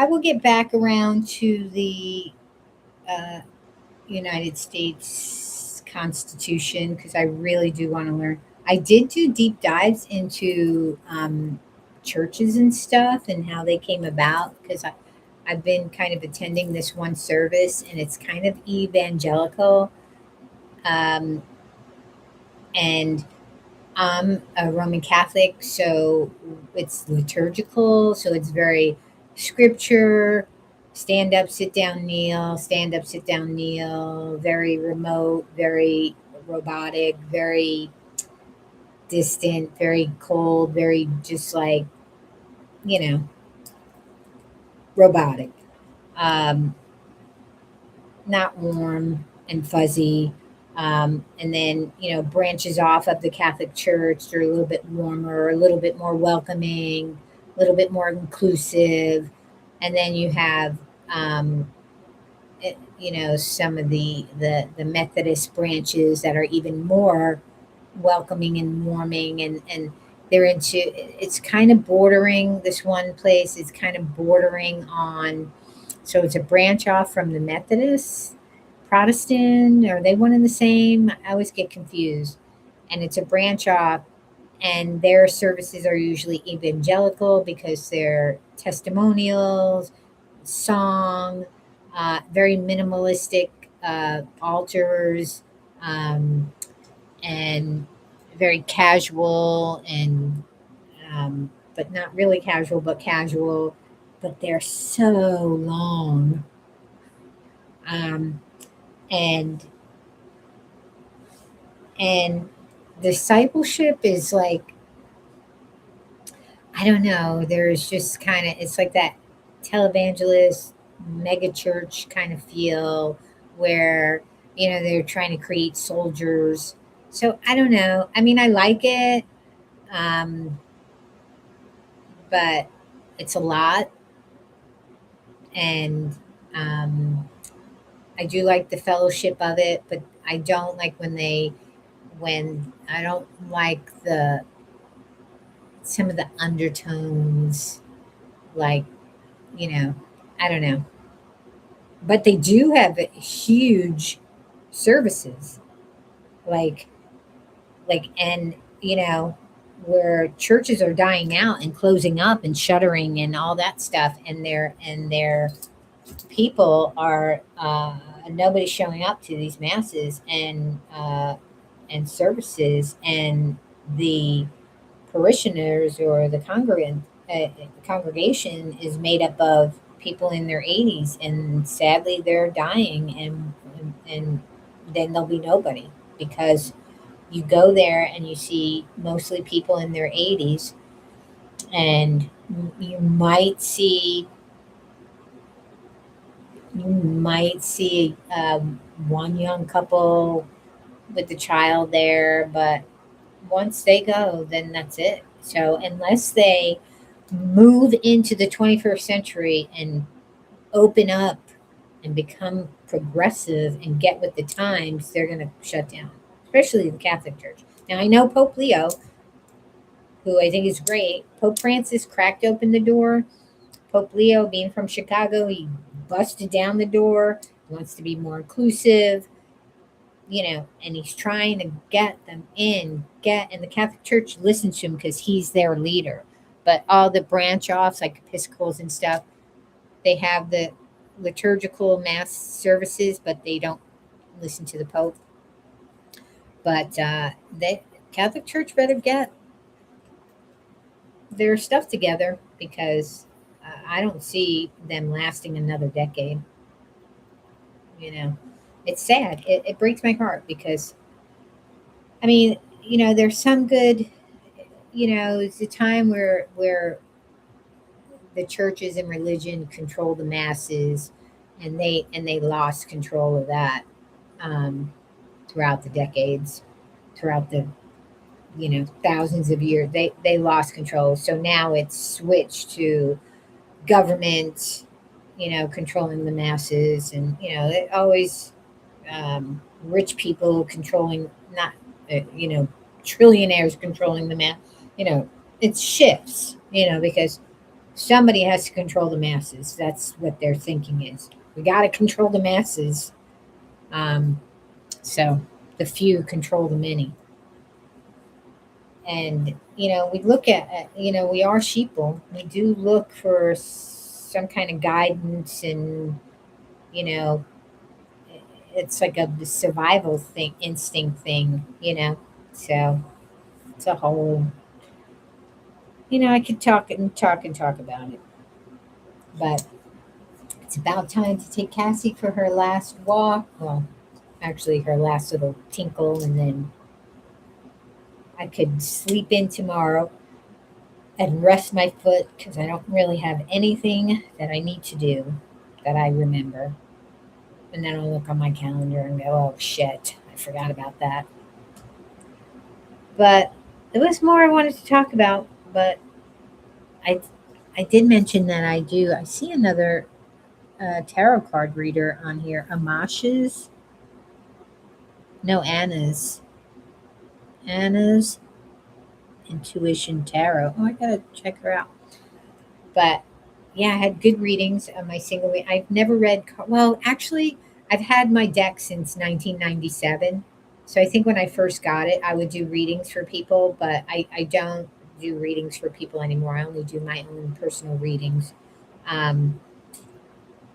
will get back around to the United States Constitution because I really do want to learn. I did do deep dives into churches and stuff and how they came about because I've been kind of attending this one service and it's kind of evangelical. And I'm a Roman Catholic, so it's liturgical. So it's very scripture, stand up, sit down, kneel, stand up, sit down, kneel, very remote, very robotic, very distant, very cold, very just like, you know, robotic. Um, Not warm and fuzzy. And then, branches off of the Catholic Church. They're a little bit warmer, a little bit more welcoming, a little bit more inclusive. And then you have, some of the Methodist branches that are even more welcoming and warming, and they're into, it's kind of bordering, this one place is kind of bordering on, so it's a branch off from the Methodist, Protestant. Are they one and the same? I always get confused. And it's a branch off, and their services are usually evangelical because they're testimonials, song, very minimalistic altars, um, and very casual, and but not really casual, but casual. But they're so long, um, and and discipleship is like, I don't know. There's just kind of, it's like that televangelist mega church kind of feel where, they're trying to create soldiers. So I don't know. I mean, I like it, um, but it's a lot. And I do like the fellowship of it, but I don't like when I don't like some of the undertones, like, you know, I don't know. But they do have huge services, like and where churches are dying out and closing up and shuttering and all that stuff, and their people are, nobody's showing up to these masses and services, and the parishioners or the congregation is made up of people in their 80s, and sadly they're dying, and then there'll be nobody, because you go there and you see mostly people in their 80s, and you might see one young couple with the child there, but once they go, then that's it. So unless they move into the 21st century and open up and become progressive and get with the times, they're going to shut down, especially the Catholic Church. Now, I know Pope Leo, who I think is great. Pope Francis cracked open the door. Pope Leo, being from Chicago, he busted down the door, wants to be more inclusive, and he's trying to get them and the Catholic Church listens to him because he's their leader. But all the branch offs, like Episcopals and stuff, they have the liturgical mass services, but they don't listen to the Pope. But the Catholic Church better get their stuff together, because I don't see them lasting another decade. It's sad. It breaks my heart, because I mean, there's some good. It's a time where the churches and religion control the masses, and they lost control of that, um, throughout the decades, throughout the thousands of years. They lost control. So now it's switched to government, controlling the masses, and it always, rich people controlling, not trillionaires controlling the mass. It shifts, because somebody has to control the masses. That's what their thinking is. We got to control the masses, so the few control the many. And we look at, we are sheeple. We do look for some kind of guidance, and you know it's like a survival thing, instinct thing, so it's a whole, I could talk and talk and talk about it, but it's about time to take Cassie for her last walk. Well, actually, her last little tinkle, and then I could sleep in tomorrow and rest my foot because I don't really have anything that I need to do that I remember. And then I'll look on my calendar and go, oh shit, I forgot about that. But there was more I wanted to talk about, but I I did mention that I see another tarot card reader on here. Amash's? No, Anna's. Anna's Intuition Tarot. Oh, I gotta check her out. But yeah, I had good readings on my single read. I've never read, well, actually, I've had my deck since 1997. So I think when I first got it, I would do readings for people, but I don't do readings for people anymore. I only do my own personal readings. Um,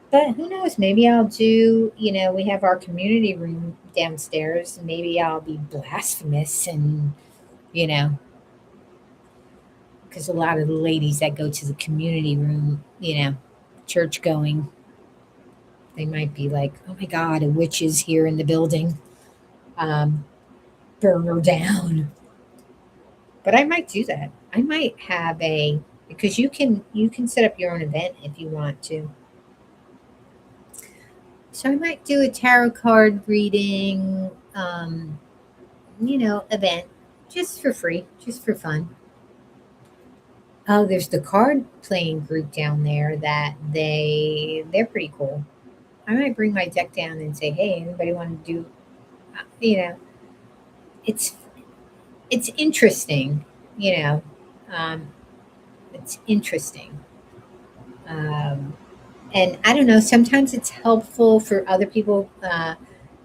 but who knows? Maybe I'll do, we have our community room downstairs. Maybe I'll be blasphemous and, you know, because a lot of the ladies that go to the community room, church going, they might be like, oh my God, a witch is here in the building. Um, Burn her down. But I might do that. I might have because you can set up your own event if you want to. So I might do a tarot card reading, event just for free, just for fun. Oh, there's the card playing group down there that they're pretty cool. I might bring my deck down and say, hey, anybody want to do, you know, it's it's interesting, you know, um, it's interesting. Um, and I don't know, sometimes it's helpful for other people.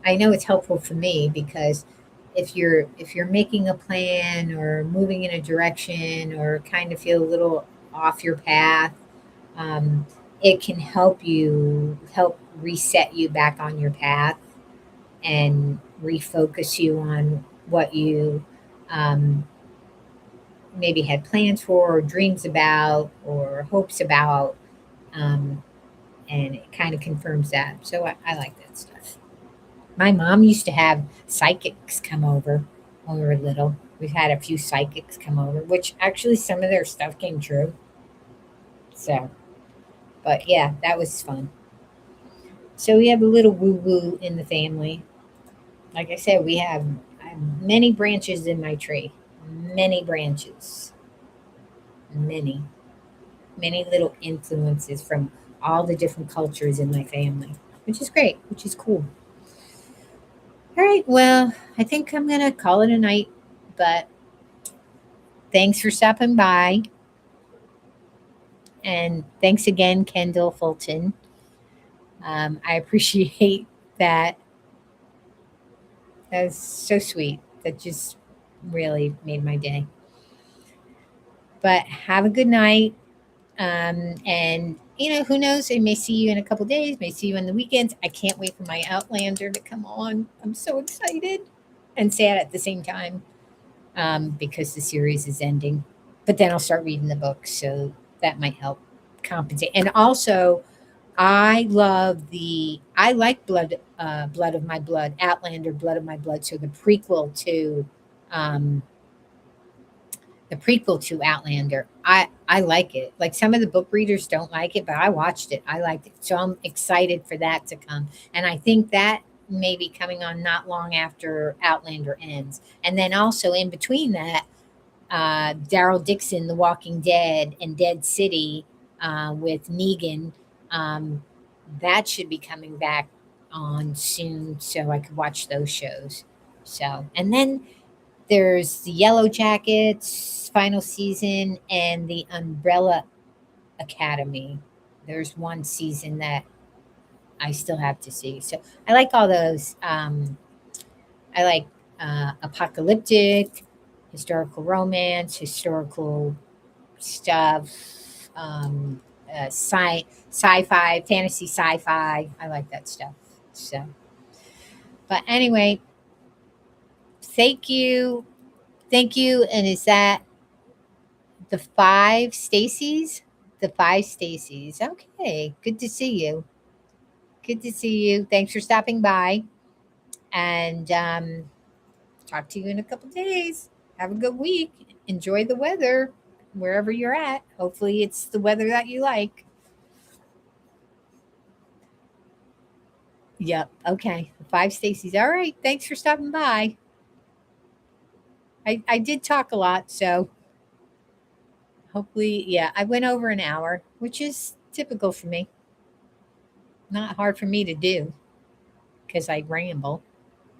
I know it's helpful for me because if you're making a plan or moving in a direction or kind of feel a little off your path, um, it can help reset you back on your path and refocus you on what you um, maybe had plans for or dreams about or hopes about, um, and it kind of confirms that. So I like that stuff. My mom used to have psychics come over when we were little. We've had a few psychics come over, which actually some of their stuff came true. So, but yeah, that was fun. So we have a little woo woo in the family. Like I said, I have many branches in my tree. Many branches. Many, many little influences from all the different cultures in my family, which is great, which is cool. All right, well, I think I'm going to call it a night, but thanks for stopping by. And thanks again, Kendall Fulton. I appreciate that. That was so sweet. That just really made my day. But have a good night. And who knows? I may see you in a couple days, may see you on the weekends. I can't wait for my Outlander to come on. I'm so excited and sad at the same time, because the series is ending. But then I'll start reading the book, so that might help compensate. And also, I like Blood of My Blood, Outlander, Blood of My Blood. So um, the prequel to Outlander. I like it. Like some of the book readers don't like it, but I watched it. I liked it. So I'm excited for that to come. And I think that may be coming on not long after Outlander ends. And then also in between that, Daryl Dixon, The Walking Dead, and Dead City, with Negan. Um, that should be coming back on soon, so I could watch those shows. So, and then there's the Yellow Jackets final season and the Umbrella Academy. There's one season that I still have to see. So I like all those. I like apocalyptic, historical romance, historical stuff, sci-fi, fantasy sci-fi. I like that stuff. So, but anyway, thank you. Thank you. And is that the five Stacys? The five Stacys. Okay. Good to see you. Good to see you. Thanks for stopping by. And talk to you in a couple days. Have a good week. Enjoy the weather wherever you're at. Hopefully, it's the weather that you like. Yep. Okay. 5 Stacy's. All right. Thanks for stopping by. I did talk a lot, so hopefully, yeah, I went over an hour, which is typical for me. Not hard for me to do because I ramble.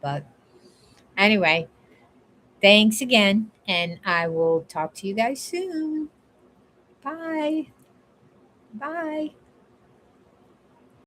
But anyway, thanks again, and I will talk to you guys soon. Bye. Bye.